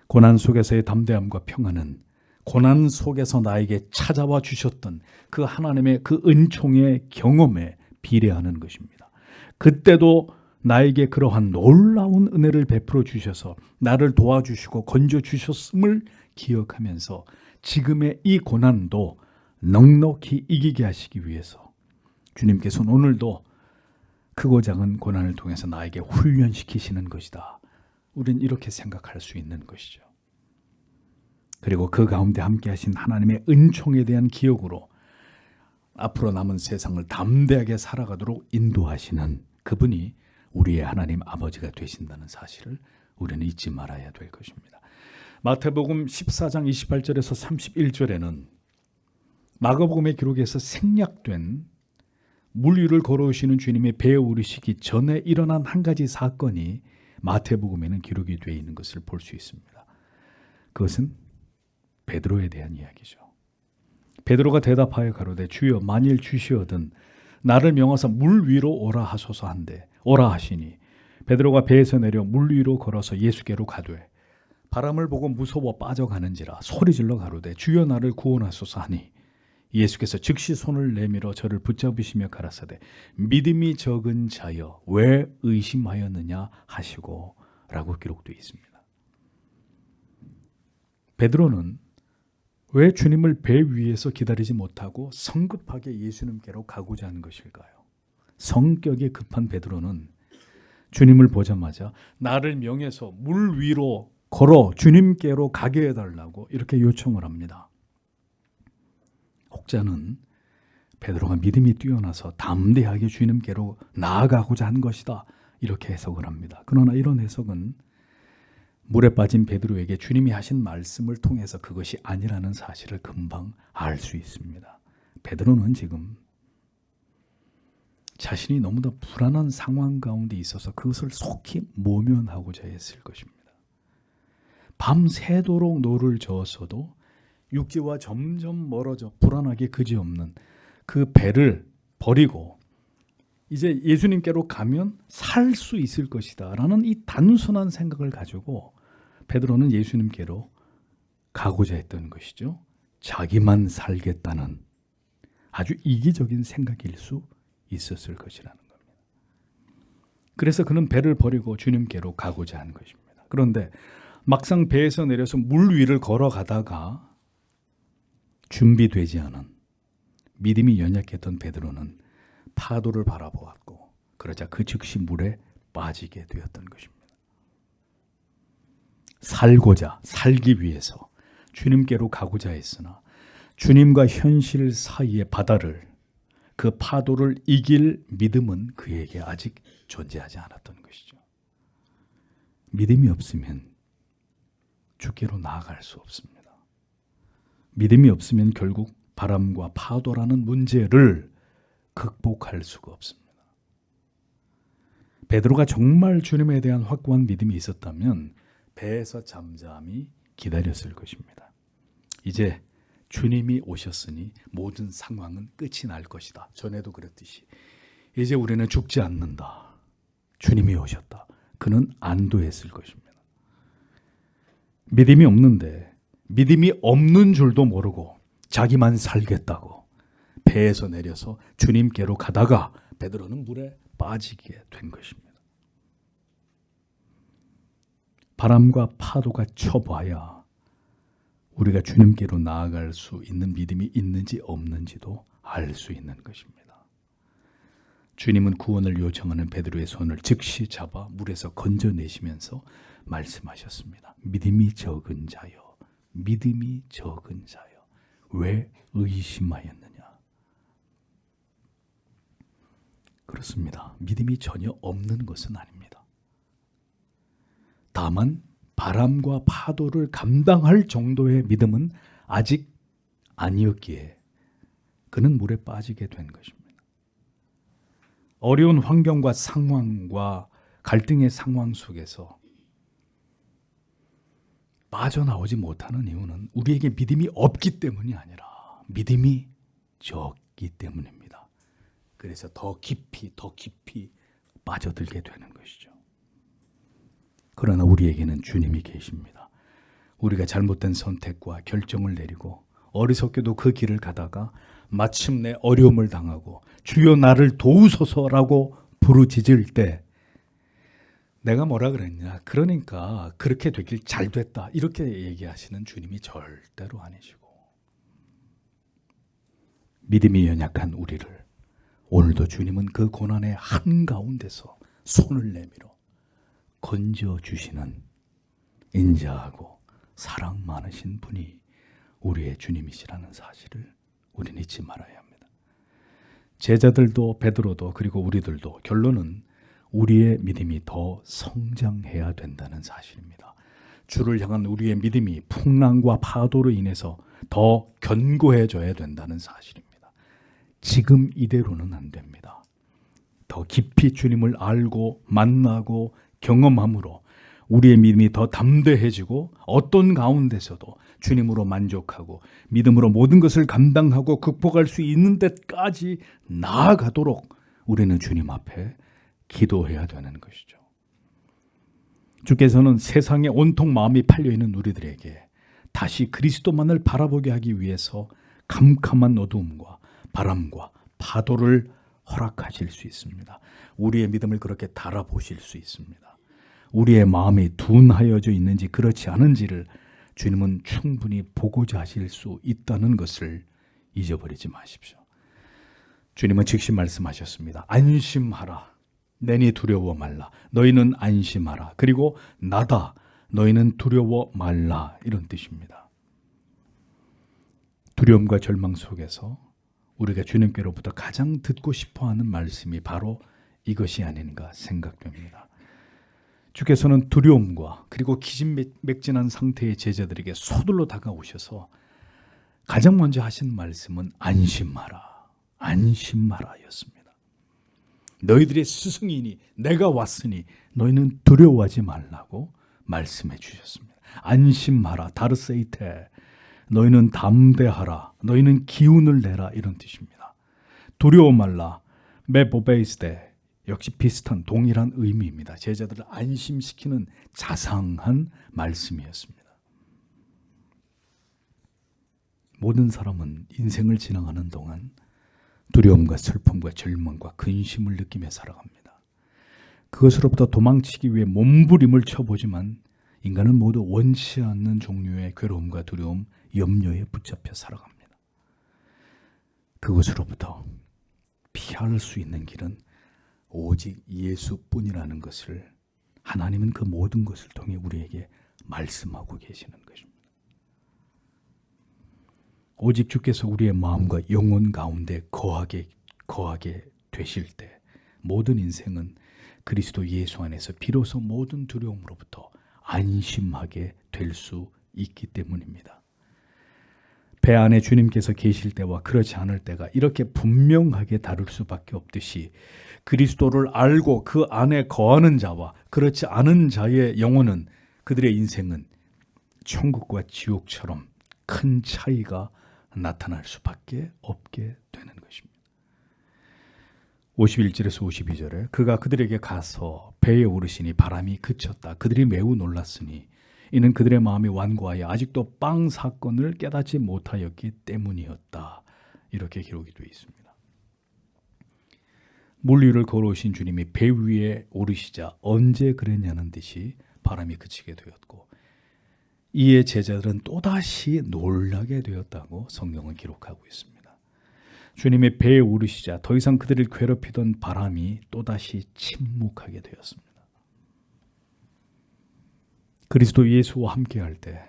고난 속에서의 담대함과 평안은 고난 속에서 나에게 찾아와 주셨던 그 하나님의 그 은총의 경험에 비례하는 것입니다. 그때도 나에게 그러한 놀라운 은혜를 베풀어 주셔서 나를 도와주시고 건져 주셨음을 기억하면서 지금의 이 고난도 넉넉히 이기게 하시기 위해서 주님께서는 오늘도 크고 작은 고난을 통해서 나에게 훈련시키시는 것이다. 우린 이렇게 생각할 수 있는 것이죠. 그리고 그 가운데 함께 하신 하나님의 은총에 대한 기억으로 앞으로 남은 세상을 담대하게 살아가도록 인도하시는 그분이 우리의 하나님 아버지가 되신다는 사실을 우리는 잊지 말아야 될 것입니다. 마태복음 14장 28절에서 31절에는 마가복음의 기록에서 생략된 물 위를 걸어오시는 주님의 배에 오르시기 전에 일어난 한 가지 사건이 마태복음에는 기록이 되어 있는 것을 볼 수 있습니다. 그것은 베드로에 대한 이야기죠. 베드로가 대답하여 가로되 주여 만일 주시어든 나를 명하사 물 위로 오라 하소서 한데 오라 하시니 베드로가 배에서 내려 물 위로 걸어서 예수께로 가되 바람을 보고 무서워 빠져가는지라 소리질러 가로되 주여 나를 구원하소서 하니 예수께서 즉시 손을 내밀어 저를 붙잡으시며 가라사대 믿음이 적은 자여 왜 의심하였느냐 하시고 라고 기록되어 있습니다. 베드로는 왜 주님을 배 위에서 기다리지 못하고 성급하게 예수님께로 가고자 하는 것일까요? 성격이 급한 베드로는 주님을 보자마자 나를 명해서 물 위로 걸어 주님께로 가게 해달라고 이렇게 요청을 합니다. 혹자는 베드로가 믿음이 뛰어나서 담대하게 주님께로 나아가고자 한 것이다 이렇게 해석을 합니다. 그러나 이런 해석은 물에 빠진 베드로에게 주님이 하신 말씀을 통해서 그것이 아니라는 사실을 금방 알 수 있습니다. 베드로는 지금 자신이 너무나 불안한 상황 가운데 있어서 그것을 속히 모면하고자 했을 것입니다. 밤새도록 노를 저었어도 육지와 점점 멀어져 불안하게 그지없는 그 배를 버리고 이제 예수님께로 가면 살 수 있을 것이다 라는 이 단순한 생각을 가지고 베드로는 예수님께로 가고자 했던 것이죠. 자기만 살겠다는 아주 이기적인 생각일 수 있었을 것이라는 겁니다. 그래서 그는 배를 버리고 주님께로 가고자 한 것입니다. 그런데 막상 배에서 내려서 물 위를 걸어가다가 준비되지 않은 믿음이 연약했던 베드로는 파도를 바라보았고 그러자 그 즉시 물에 빠지게 되었던 것입니다. 살기 위해서 주님께로 가고자 했으나 주님과 현실 사이의 바다를, 그 파도를 이길 믿음은 그에게 아직 존재하지 않았던 것이죠. 믿음이 없으면 주께로 나아갈 수 없습니다. 믿음이 없으면 결국 바람과 파도라는 문제를 극복할 수가 없습니다. 베드로가 정말 주님에 대한 확고한 믿음이 있었다면 배에서 잠잠히 기다렸을 것입니다. 이제 주님이 오셨으니 모든 상황은 끝이 날 것이다. 전에도 그랬듯이 이제 우리는 죽지 않는다. 주님이 오셨다. 그는 안도했을 것입니다. 믿음이 없는데 믿음이 없는 줄도 모르고 자기만 살겠다고 배에서 내려서 주님께로 가다가 베드로는 물에 빠지게 된 것입니다. 바람과 파도가 쳐봐야 우리가 주님께로 나아갈 수 있는 믿음이 있는지 없는지도 알 수 있는 것입니다. 주님은 구원을 요청하는 베드로의 손을 즉시 잡아 물에서 건져내시면서 말씀하셨습니다. 믿음이 적은 자여, 믿음이 적은 자여, 왜 의심하였느냐? 그렇습니다. 믿음이 전혀 없는 것은 아닙니다. 다만 바람과 파도를 감당할 정도의 믿음은 아직 아니었기에 그는 물에 빠지게 된 것입니다. 어려운 환경과 상황과 갈등의 상황 속에서 빠져나오지 못하는 이유는 우리에게 믿음이 없기 때문이 아니라 믿음이 적기 때문입니다. 그래서 더 깊이 빠져들게 되는 것이죠. 그러나 우리에게는 주님이 계십니다. 우리가 잘못된 선택과 결정을 내리고 어리석게도 그 길을 가다가 마침내 어려움을 당하고 주여 나를 도우소서라고 부르짖을 때 내가 뭐라 그랬냐, 그러니까 그렇게 되길 잘 됐다, 이렇게 얘기하시는 주님이 절대로 아니시고, 믿음이 연약한 우리를 오늘도 주님은 그 고난의 한가운데서 손을 내밀어 건져주시는 인자하고 사랑 많으신 분이 우리의 주님이시라는 사실을 우리는 잊지 말아야 합니다. 제자들도 베드로도 그리고 우리들도 결론은 우리의 믿음이 더 성장해야 된다는 사실입니다. 주를 향한 우리의 믿음이 풍랑과 파도로 인해서 더 견고해져야 된다는 사실입니다. 지금 이대로는 안 됩니다. 더 깊이 주님을 알고 만나고 경험함으로 우리의 믿음이 더 담대해지고 어떤 가운데서도 주님으로 만족하고 믿음으로 모든 것을 감당하고 극복할 수 있는 데까지 나아가도록 우리는 주님 앞에 기도해야 되는 것이죠. 주께서는 세상에 온통 마음이 팔려있는 우리들에게 다시 그리스도만을 바라보게 하기 위해서 캄캄한 어두움과 바람과 파도를 허락하실 수 있습니다. 우리의 믿음을 그렇게 달아보실 수 있습니다. 우리의 마음이 둔하여져 있는지 그렇지 않은지를 주님은 충분히 보고자 하실 수 있다는 것을 잊어버리지 마십시오. 주님은 즉시 말씀하셨습니다. 안심하라. 내니 두려워 말라. 너희는 안심하라. 그리고 나다. 너희는 두려워 말라. 이런 뜻입니다. 두려움과 절망 속에서 우리가 주님께로부터 가장 듣고 싶어하는 말씀이 바로 이것이 아닌가 생각됩니다. 주께서는 두려움과 그리고 기진맥진한 상태의 제자들에게 서둘러 다가오셔서 가장 먼저 하신 말씀은 안심하라, 안심하라 였습니다. 너희들의 스승이니 내가 왔으니 너희는 두려워하지 말라고 말씀해 주셨습니다. 안심하라, 다르세이테, 너희는 담대하라, 너희는 기운을 내라, 이런 뜻입니다. 두려워 말라, 메보베이스데, 역시 비슷한 동일한 의미입니다. 제자들을 안심시키는 자상한 말씀이었습니다. 모든 사람은 인생을 지나가는 동안 두려움과 슬픔과 절망과 근심을 느끼며 살아갑니다. 그것으로부터 도망치기 위해 몸부림을 쳐보지만 인간은 모두 원치 않는 종류의 괴로움과 두려움, 염려에 붙잡혀 살아갑니다. 그것으로부터 피할 수 있는 길은 오직 예수뿐이라는 것을 하나님은 그 모든 것을 통해 우리에게 말씀하고 계시는 것입니다. 오직 주께서 우리의 마음과 영혼 가운데 거하게 되실 때 모든 인생은 그리스도 예수 안에서 비로소 모든 두려움으로부터 안심하게 될 수 있기 때문입니다. 배 안에 주님께서 계실 때와 그렇지 않을 때가 이렇게 분명하게 다를 수밖에 없듯이 그리스도를 알고 그 안에 거하는 자와 그렇지 않은 자의 영혼은 그들의 인생은 천국과 지옥처럼 큰 차이가 나타날 수밖에 없게 되는 것입니다. 51절에서 52절에 그가 그들에게 가서 배에 오르시니 바람이 그쳤다. 그들이 매우 놀랐으니 이는 그들의 마음이 완고하여 아직도 빵 사건을 깨닫지 못하였기 때문이었다. 이렇게 기록이 되어 있습니다. 물 위를 걸어오신 주님이 배 위에 오르시자 언제 그랬냐는 듯이 바람이 그치게 되었고 이에 제자들은 또다시 놀라게 되었다고 성경은 기록하고 있습니다. 주님의 배에 오르시자 더 이상 그들을 괴롭히던 바람이 또다시 침묵하게 되었습니다. 그리스도 예수와 함께할 때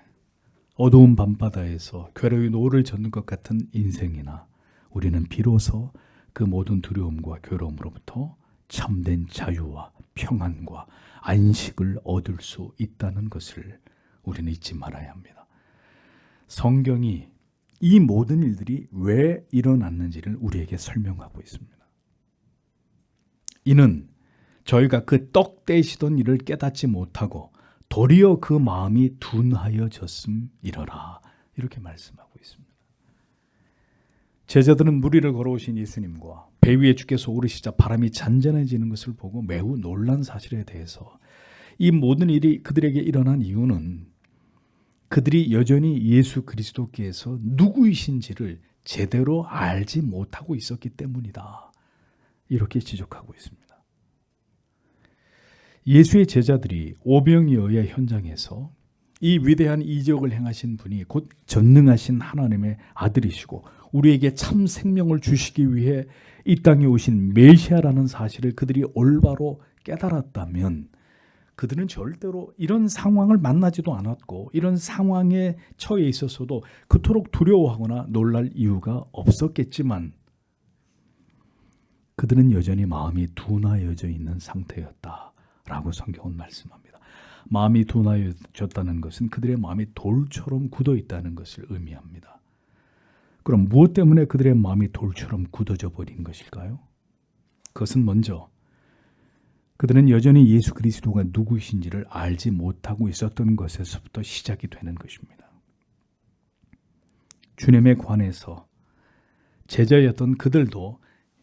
어두운 밤바다에서 괴로이 노를 젓는 것 같은 인생이나 우리는 비로소 그 모든 두려움과 괴로움으로부터 참된 자유와 평안과 안식을 얻을 수 있다는 것을 우리는 잊지 말아야 합니다. 성경이 이 모든 일들이 왜 일어났는지를 우리에게 설명하고 있습니다. 이는 저희가 그 떡 떼시던 일을 깨닫지 못하고 도리어 그 마음이 둔하여졌음이러라. 이렇게 말씀하고 있습니다. 제자들은 물 위를 걸어오신 예수님과 배 위에 주께서 오르시자 바람이 잔잔해지는 것을 보고 매우 놀란 사실에 대해서 이 모든 일이 그들에게 일어난 이유는 그들이 여전히 예수 그리스도께서 누구이신지를 제대로 알지 못하고 있었기 때문이다. 이렇게 지적하고 있습니다. 예수의 제자들이 오병이어의 현장에서 이 위대한 이적을 행하신 분이 곧 전능하신 하나님의 아들이시고 우리에게 참 생명을 주시기 위해 이 땅에 오신 메시아라는 사실을 그들이 올바로 깨달았다면 그들은 절대로 이런 상황을 만나지도 않았고 이런 상황에 처해 있었어도 그토록 두려워하거나 놀랄 이유가 없었겠지만 그들은 여전히 마음이 둔하여져 있는 상태였다라고 성경은 말씀합니다. 마음이 둔하여졌다는 것은 그들의 마음이 돌처럼 굳어 있다는 것을 의미합니다. 그럼 무엇 때문에 그들의 마음이 돌처럼 굳어져 버린 것일까요? 그것은 먼저 그들은 여전히 예수 그리스도가 누구이신지를 알지 못하고 있었던 것에서부터 시작이 되는 것입니다. 주님에 관해서 제자였던 그들도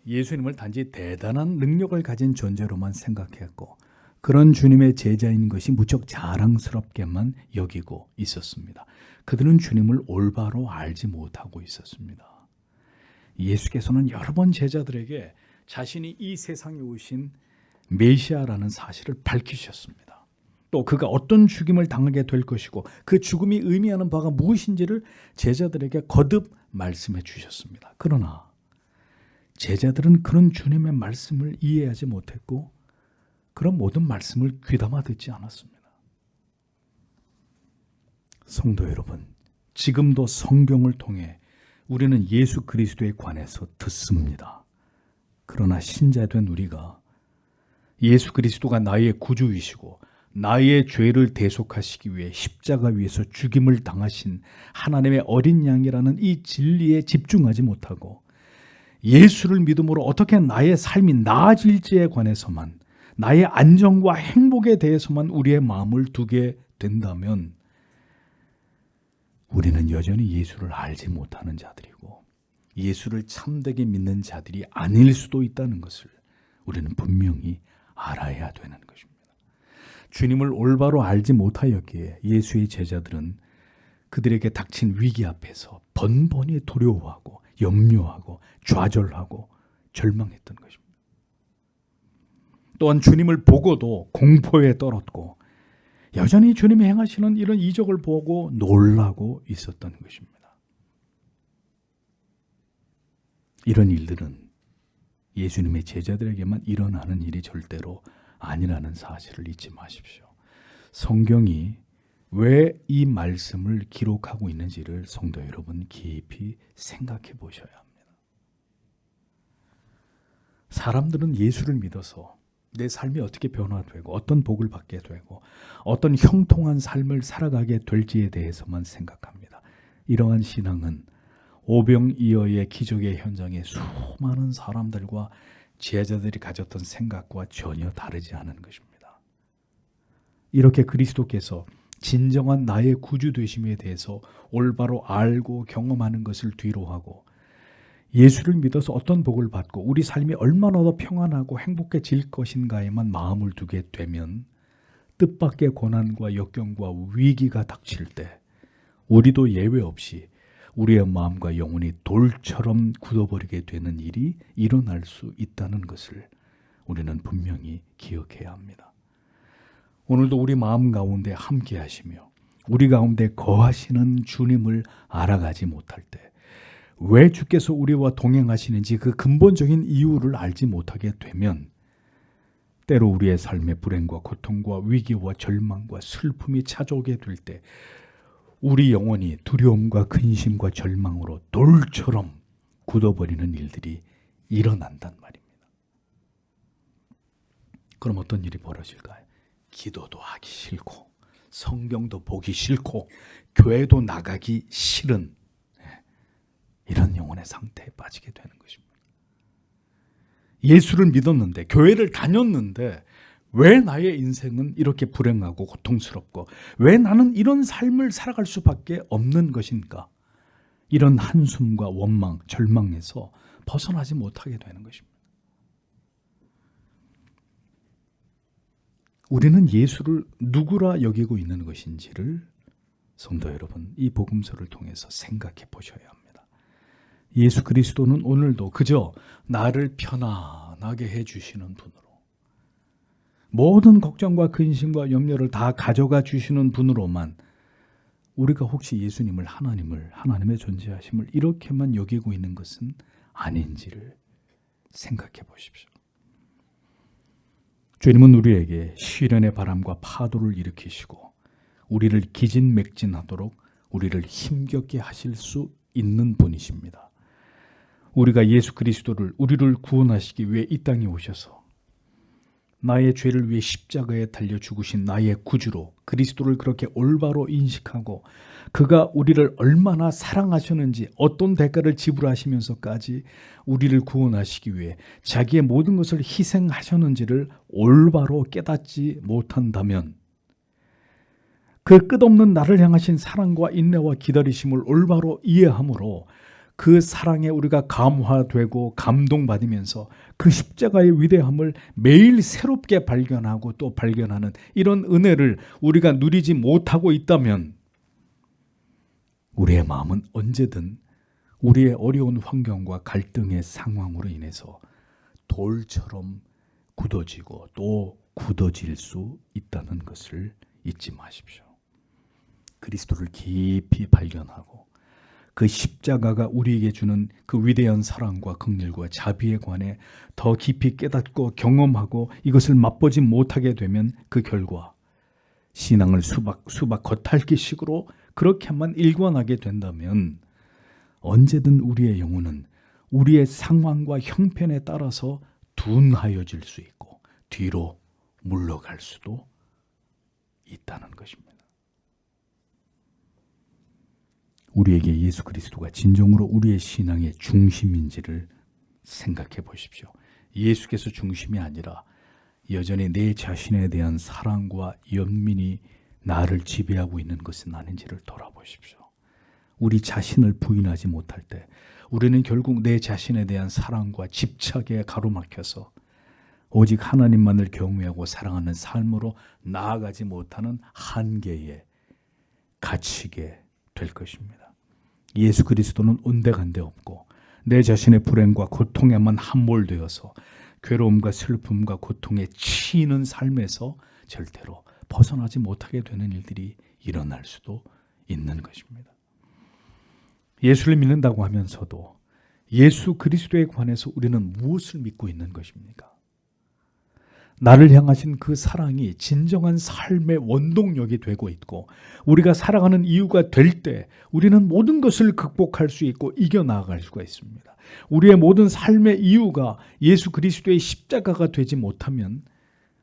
예수님을 단지 대단한 능력을 가진 존재로만 생각했고 그런 주님의 제자인 것이 무척 자랑스럽게만 여기고 있었습니다. 그들은 주님을 올바로 알지 못하고 있었습니다. 예수께서는 여러 번 제자들에게 자신이 이 세상에 오신 메시아라는 사실을 밝히셨습니다. 또 그가 어떤 죽임을 당하게 될 것이고 그 죽음이 의미하는 바가 무엇인지를 제자들에게 거듭 말씀해 주셨습니다. 그러나 제자들은 그런 주님의 말씀을 이해하지 못했고 그런 모든 말씀을 귀담아 듣지 않았습니다. 성도 여러분, 지금도 성경을 통해 우리는 예수 그리스도에 관해서 듣습니다. 그러나 신자된 우리가 예수 그리스도가 나의 구주이시고 나의 죄를 대속하시기 위해 십자가 위에서 죽임을 당하신 하나님의 어린 양이라는 이 진리에 집중하지 못하고 예수를 믿음으로 어떻게 나의 삶이 나아질지에 관해서만 나의 안정과 행복에 대해서만 우리의 마음을 두게 된다면 우리는 여전히 예수를 알지 못하는 자들이고 예수를 참되게 믿는 자들이 아닐 수도 있다는 것을 우리는 분명히 알아야 되는 것입니다. 주님을 올바로 알지 못하였기에 예수의 제자들은 그들에게 닥친 위기 앞에서 번번이 두려워하고 염려하고 좌절하고 절망했던 것입니다. 또한 주님을 보고도 공포에 떨었고 여전히 주님이 행하시는 이런 이적을 보고 놀라고 있었던 것입니다. 이런 일들은 예수님의 제자들에게만 일어나는 일이 절대로 아니라는 사실을 잊지 마십시오. 성경이 왜 이 말씀을 기록하고 있는지를 성도 여러분 깊이 생각해 보셔야 합니다. 사람들은 예수를 믿어서 내 삶이 어떻게 변화되고 어떤 복을 받게 되고 어떤 형통한 삶을 살아가게 될지에 대해서만 생각합니다. 이러한 신앙은 오병이어의 기적의 현장에 수많은 사람들과 제자들이 가졌던 생각과 전혀 다르지 않은 것입니다. 이렇게 그리스도께서 진정한 나의 구주 되심에 대해서 올바로 알고 경험하는 것을 뒤로하고 예수를 믿어서 어떤 복을 받고 우리 삶이 얼마나 더 평안하고 행복해질 것인가에만 마음을 두게 되면 뜻밖의 고난과 역경과 위기가 닥칠 때 우리도 예외 없이 우리의 마음과 영혼이 돌처럼 굳어버리게 되는 일이 일어날 수 있다는 것을 우리는 분명히 기억해야 합니다. 오늘도 우리 마음 가운데 함께 하시며 우리 가운데 거하시는 주님을 알아가지 못할 때 왜 주께서 우리와 동행하시는지 그 근본적인 이유를 알지 못하게 되면 때로 우리의 삶의 불행과 고통과 위기와 절망과 슬픔이 찾아오게 될 때 우리 영혼이 두려움과 근심과 절망으로 돌처럼 굳어버리는 일들이 일어난단 말입니다. 그럼 어떤 일이 벌어질까요? 기도도 하기 싫고 성경도 보기 싫고 교회도 나가기 싫은 이런 영혼의 상태에 빠지게 되는 것입니다. 예수를 믿었는데 교회를 다녔는데 왜 나의 인생은 이렇게 불행하고 고통스럽고 왜 나는 이런 삶을 살아갈 수밖에 없는 것인가? 이런 한숨과 원망, 절망에서 벗어나지 못하게 되는 것입니다. 우리는 예수를 누구라 여기고 있는 것인지를 성도 여러분, 이 복음서를 통해서 생각해 보셔야 합니다. 예수 그리스도는 오늘도 그저 나를 편안하게 해주시는 분으로 모든 걱정과 근심과 염려를 다 가져가 주시는 분으로만 우리가 혹시 예수님을 하나님의 존재하심을 이렇게만 여기고 있는 것은 아닌지를 생각해 보십시오. 주님은 우리에게 시련의 바람과 파도를 일으키시고 우리를 기진맥진하도록 우리를 힘겹게 하실 수 있는 분이십니다. 우리가 예수 그리스도를 우리를 구원하시기 위해 이 땅에 오셔서 나의 죄를 위해 십자가에 달려 죽으신 나의 구주로 그리스도를 그렇게 올바로 인식하고 그가 우리를 얼마나 사랑하셨는지 어떤 대가를 지불하시면서까지 우리를 구원하시기 위해 자기의 모든 것을 희생하셨는지를 올바로 깨닫지 못한다면 그 끝없는 나를 향하신 사랑과 인내와 기다리심을 올바로 이해함으로 그 사랑에 우리가 감화되고 감동받으면서 그 십자가의 위대함을 매일 새롭게 발견하고 또 발견하는 이런 은혜를 우리가 누리지 못하고 있다면 우리의 마음은 언제든 우리의 어려운 환경과 갈등의 상황으로 인해서 돌처럼 굳어지고 또 굳어질 수 있다는 것을 잊지 마십시오. 그리스도를 깊이 발견하고 그 십자가가 우리에게 주는 그 위대한 사랑과 긍휼과 자비에 관해 더 깊이 깨닫고 경험하고 이것을 맛보지 못하게 되면 그 결과 신앙을 수박 겉핥기식으로 그렇게만 일관하게 된다면 언제든 우리의 영혼은 우리의 상황과 형편에 따라서 둔하여질 수 있고 뒤로 물러갈 수도 있다는 것입니다. 우리에게 예수 그리스도가 진정으로 우리의 신앙의 중심인지를 생각해 보십시오. 예수께서 중심이 아니라 여전히 내 자신에 대한 사랑과 연민이 나를 지배하고 있는 것은 아닌지를 돌아보십시오. 우리 자신을 부인하지 못할 때 우리는 결국 내 자신에 대한 사랑과 집착에 가로막혀서 오직 하나님만을 경외하고 사랑하는 삶으로 나아가지 못하는 한계에 갇히게 될 것입니다. 예수 그리스도는 온데간데 없고 내 자신의 불행과 고통에만 함몰되어서 괴로움과 슬픔과 고통에 치이는 삶에서 절대로 벗어나지 못하게 되는 일들이 일어날 수도 있는 것입니다. 예수를 믿는다고 하면서도 예수 그리스도에 관해서 우리는 무엇을 믿고 있는 것입니까? 나를 향하신 그 사랑이 진정한 삶의 원동력이 되고 있고 우리가 살아가는 이유가 될 때 우리는 모든 것을 극복할 수 있고 이겨나갈 수가 있습니다. 우리의 모든 삶의 이유가 예수 그리스도의 십자가가 되지 못하면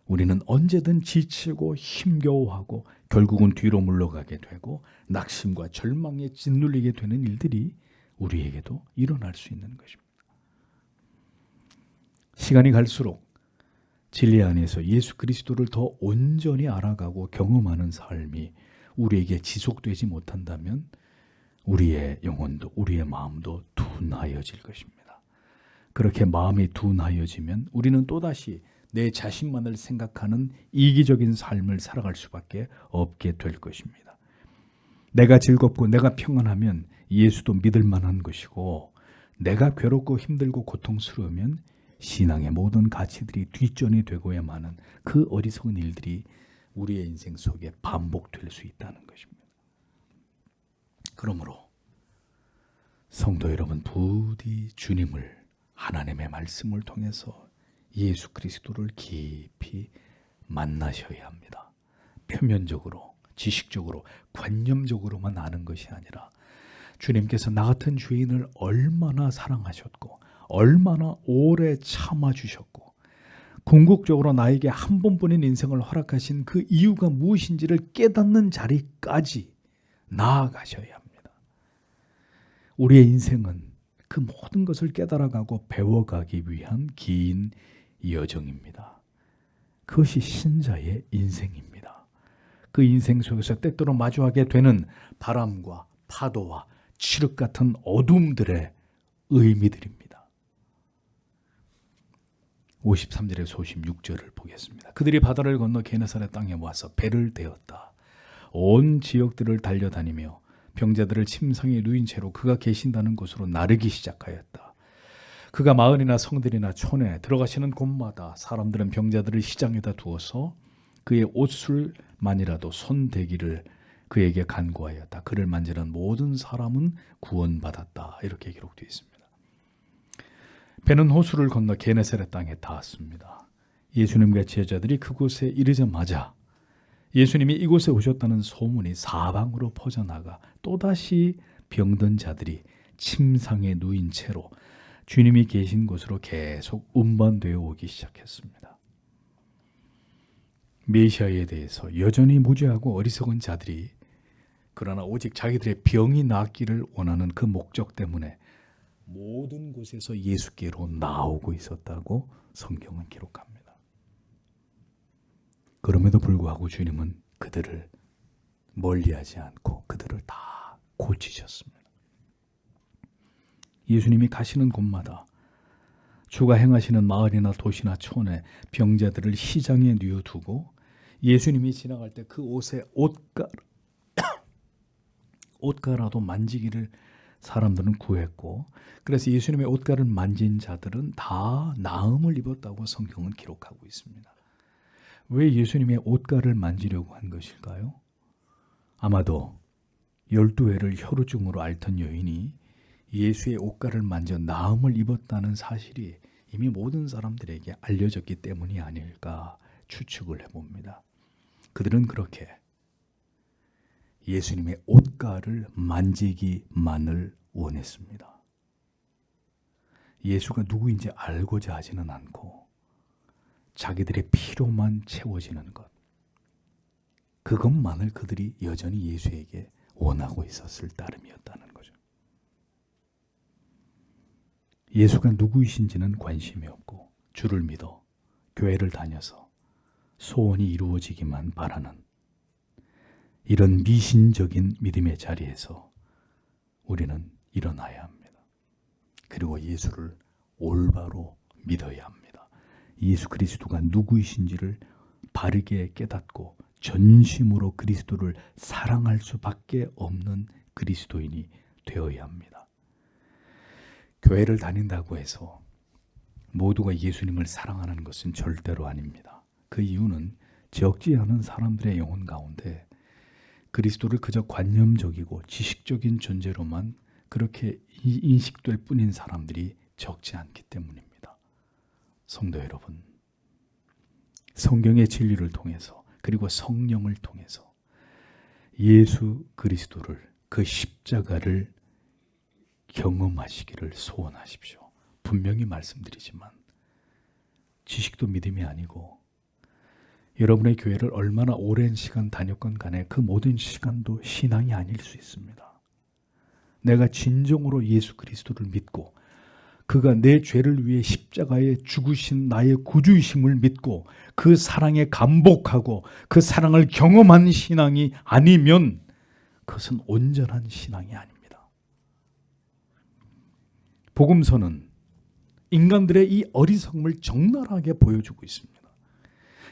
우리는 언제든 지치고 힘겨워하고 결국은 뒤로 물러가게 되고 낙심과 절망에 짓눌리게 되는 일들이 우리에게도 일어날 수 있는 것입니다. 시간이 갈수록 진리 안에서 예수 그리스도를 더 온전히 알아가고 경험하는 삶이 우리에게 지속되지 못한다면 우리의 영혼도 우리의 마음도 둔하여질 것입니다. 그렇게 마음이 둔하여지면 우리는 또다시 내 자신만을 생각하는 이기적인 삶을 살아갈 수밖에 없게 될 것입니다. 내가 즐겁고 내가 평안하면 예수도 믿을 만한 것이고 내가 괴롭고 힘들고 고통스러우면 신앙의 모든 가치들이 뒷전이 되고야 마는 그 어리석은 일들이 우리의 인생 속에 반복될 수 있다는 것입니다. 그러므로 성도 여러분, 부디 주님을 하나님의 말씀을 통해서 예수 그리스도를 깊이 만나셔야 합니다. 표면적으로, 지식적으로, 관념적으로만 아는 것이 아니라 주님께서 나 같은 죄인을 얼마나 사랑하셨고 얼마나 오래 참아주셨고 궁극적으로 나에게 한 번뿐인 인생을 허락하신 그 이유가 무엇인지를 깨닫는 자리까지 나아가셔야 합니다. 우리의 인생은 그 모든 것을 깨달아가고 배워가기 위한 긴 여정입니다. 그것이 신자의 인생입니다. 그 인생 속에서 때때로 마주하게 되는 바람과 파도와 칠흑 같은 어둠들의 의미들입니다. 53절에서 56절을 보겠습니다. 그들이 바다를 건너 게네사렛 땅에 와서 배를 대었다. 온 지역들을 달려다니며 병자들을 침상에 누인 채로 그가 계신다는 곳으로 나르기 시작하였다. 그가 마을이나 성들이나 촌에 들어가시는 곳마다 사람들은 병자들을 시장에다 두어서 그의 옷술만이라도 손대기를 그에게 간구하였다. 그를 만지는 모든 사람은 구원받았다. 이렇게 기록되어 있습니다. 배는 호수를 건너 게네사렛 땅에 닿았습니다. 예수님과 제자들이 그곳에 이르자마자 예수님이 이곳에 오셨다는 소문이 사방으로 퍼져나가 또다시 병든 자들이 침상에 누인 채로 주님이 계신 곳으로 계속 운반되어 오기 시작했습니다. 메시아에 대해서 여전히 무지하고 어리석은 자들이 그러나 오직 자기들의 병이 낫기를 원하는 그 목적 때문에 모든 곳에서 예수께로 나오고 있었다고 성경은 기록합니다. 그럼에도 불구하고 주님은 그들을 멀리하지 않고 그들을 다 고치셨습니다. 예수님이 가시는 곳마다 주가 행하시는 마을이나 도시나 촌에 병자들을 시장에 뉘어두고 예수님이 지나갈 때 그 옷에 옷가라도 만지기를 사람들은 구했고 그래서 예수님의 옷가를 만진 자들은 다 나음을 입었다고 성경은 기록하고 있습니다. 왜 예수님의 옷가를 만지려고 한 것일까요? 아마도 12회를 혈우증으로 앓던 여인이 예수의 옷가를 만져 나음을 입었다는 사실이 이미 모든 사람들에게 알려졌기 때문이 아닐까 추측을 해봅니다. 그들은 그렇게 예수님의 옷가를 만지기만을 원했습니다. 예수가 누구인지 알고자 하지는 않고 자기들의 피로만 채워지는 것, 그것만을 그들이 여전히 예수에게 원하고 있었을 따름이었다는 거죠. 예수가 누구이신지는 관심이 없고 주를 믿어 교회를 다녀서 소원이 이루어지기만 바라는 이런 미신적인 믿음의 자리에서 우리는 일어나야 합니다. 그리고 예수를 올바로 믿어야 합니다. 예수 그리스도가 누구이신지를 바르게 깨닫고 전심으로 그리스도를 사랑할 수밖에 없는 그리스도인이 되어야 합니다. 교회를 다닌다고 해서 모두가 예수님을 사랑하는 것은 절대로 아닙니다. 그 이유는 적지 않은 사람들의 영혼 가운데 그리스도를 그저 관념적이고 지식적인 존재로만 그렇게 인식될 뿐인 사람들이 적지 않기 때문입니다. 성도 여러분, 성경의 진리를 통해서 그리고 성령을 통해서 예수 그리스도를, 그 십자가를 경험하시기를 소원하십시오. 분명히 말씀드리지만 지식도 믿음이 아니고 여러분의 교회를 얼마나 오랜 시간 다녔건 간에 그 모든 시간도 신앙이 아닐 수 있습니다. 내가 진정으로 예수 그리스도를 믿고 그가 내 죄를 위해 십자가에 죽으신 나의 구주이심을 믿고 그 사랑에 감복하고 그 사랑을 경험한 신앙이 아니면 그것은 온전한 신앙이 아닙니다. 복음서는 인간들의 이 어리석음을 적나라하게 보여주고 있습니다.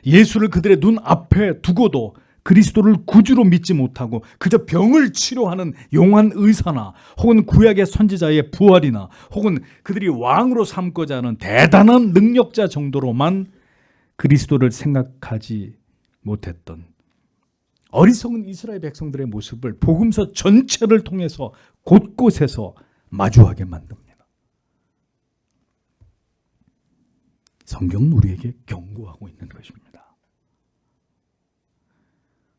예수를 그들의 눈 앞에 두고도 그리스도를 구주로 믿지 못하고 그저 병을 치료하는 용한 의사나 혹은 구약의 선지자의 부활이나 혹은 그들이 왕으로 삼고자 하는 대단한 능력자 정도로만 그리스도를 생각하지 못했던 어리석은 이스라엘 백성들의 모습을 복음서 전체를 통해서 곳곳에서 마주하게 만듭니다. 성경은 우리에게 경고하고 있는 것입니다.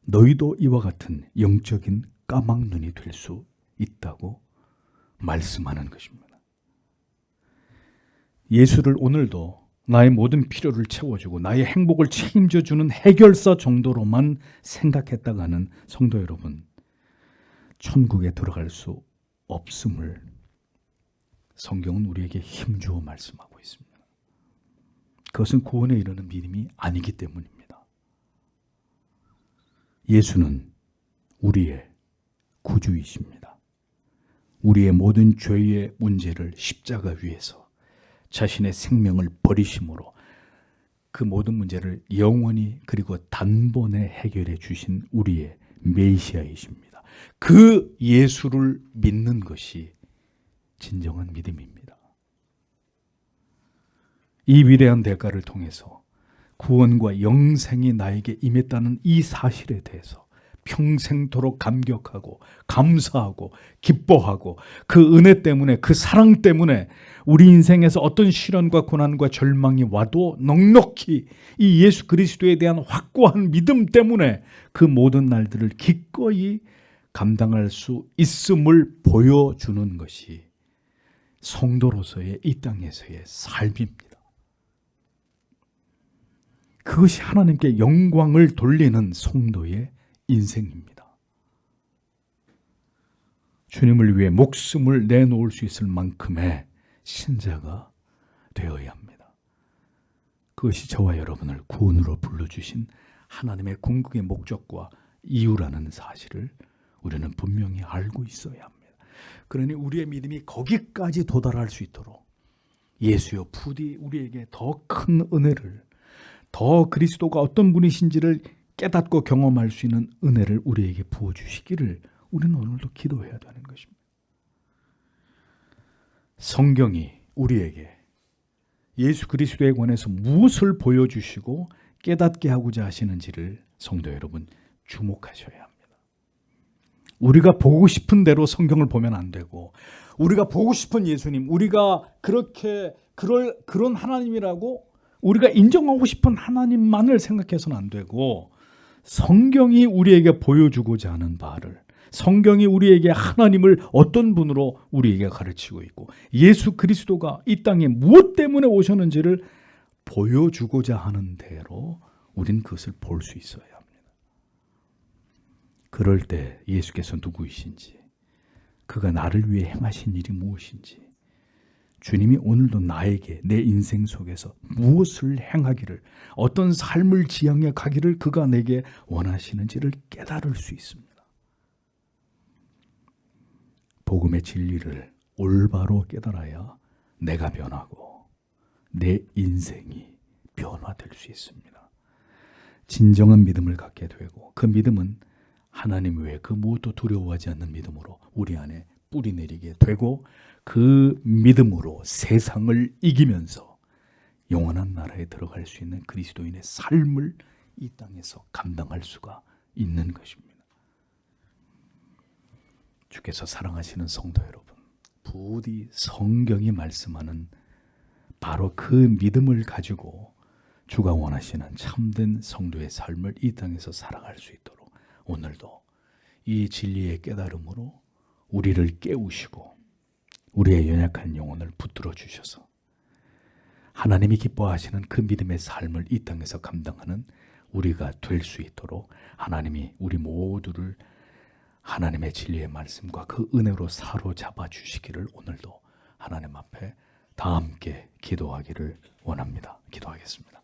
너희도 이와 같은 영적인 까막눈이 될 수 있다고 말씀하는 것입니다. 예수를 오늘도 나의 모든 필요를 채워주고 나의 행복을 책임져주는 해결사 정도로만 생각했다가는 성도 여러분, 천국에 들어갈 수 없음을 성경은 우리에게 힘주어 말씀하고 있습니다. 그것은 구원에 이르는 믿음이 아니기 때문입니다. 예수는 우리의 구주이십니다. 우리의 모든 죄의 문제를 십자가 위에서 자신의 생명을 버리심으로 그 모든 문제를 영원히 그리고 단번에 해결해 주신 우리의 메시아이십니다. 그 예수를 믿는 것이 진정한 믿음입니다. 이 위대한 대가를 통해서 구원과 영생이 나에게 임했다는 이 사실에 대해서 평생토록 감격하고 감사하고 기뻐하고 그 은혜 때문에, 그 사랑 때문에 우리 인생에서 어떤 시련과 고난과 절망이 와도 넉넉히 이 예수 그리스도에 대한 확고한 믿음 때문에 그 모든 날들을 기꺼이 감당할 수 있음을 보여주는 것이 성도로서의 이 땅에서의 삶입니다. 그것이 하나님께 영광을 돌리는 성도의 인생입니다. 주님을 위해 목숨을 내놓을 수 있을 만큼의 신자가 되어야 합니다. 그것이 저와 여러분을 구원으로 불러주신 하나님의 궁극의 목적과 이유라는 사실을 우리는 분명히 알고 있어야 합니다. 그러니 우리의 믿음이 거기까지 도달할 수 있도록 예수여 부디 우리에게 더 큰 은혜를, 더 그리스도가 어떤 분이신지를 깨닫고 경험할 수 있는 은혜를 우리에게 부어주시기를 우리는 오늘도 기도해야 되는 것입니다. 성경이 우리에게 예수 그리스도에 관해서 무엇을 보여주시고 깨닫게 하고자 하시는지를 성도 여러분 주목하셔야 합니다. 우리가 보고 싶은 대로 성경을 보면 안 되고, 우리가 보고 싶은 예수님, 우리가 그런 하나님이라고 우리가 인정하고 싶은 하나님만을 생각해서는 안 되고, 성경이 우리에게 보여주고자 하는 바를, 성경이 우리에게 하나님을 어떤 분으로 우리에게 가르치고 있고 예수 그리스도가 이 땅에 무엇 때문에 오셨는지를 보여주고자 하는 대로 우린 그것을 볼 수 있어야 합니다. 그럴 때 예수께서 누구이신지, 그가 나를 위해 행하신 일이 무엇인지, 주님이 오늘도 나에게 내 인생 속에서 무엇을 행하기를, 어떤 삶을 지향해 가기를 그가 내게 원하시는지를 깨달을 수 있습니다. 복음의 진리를 올바로 깨달아야 내가 변하고 내 인생이 변화될 수 있습니다. 진정한 믿음을 갖게 되고, 그 믿음은 하나님 외에 그 무엇도 두려워하지 않는 믿음으로 우리 안에 뿌리 내리게 되고, 그 믿음으로 세상을 이기면서 영원한 나라에 들어갈 수 있는 그리스도인의 삶을 이 땅에서 감당할 수가 있는 것입니다. 주께서 사랑하시는 성도 여러분, 부디 성경이 말씀하는 바로 그 믿음을 가지고 주가 원하시는 참된 성도의 삶을 이 땅에서 살아갈 수 있도록 오늘도 이 진리의 깨달음으로 우리를 깨우시고 우리의 연약한 영혼을 붙들어 주셔서 하나님이 기뻐하시는 그 믿음의 삶을 이 땅에서 감당하는 우리가 될 수 있도록 하나님이 우리 모두를 하나님의 진리의 말씀과 그 은혜로 사로잡아 주시기를 오늘도 하나님 앞에 다 함께 기도하기를 원합니다. 기도하겠습니다.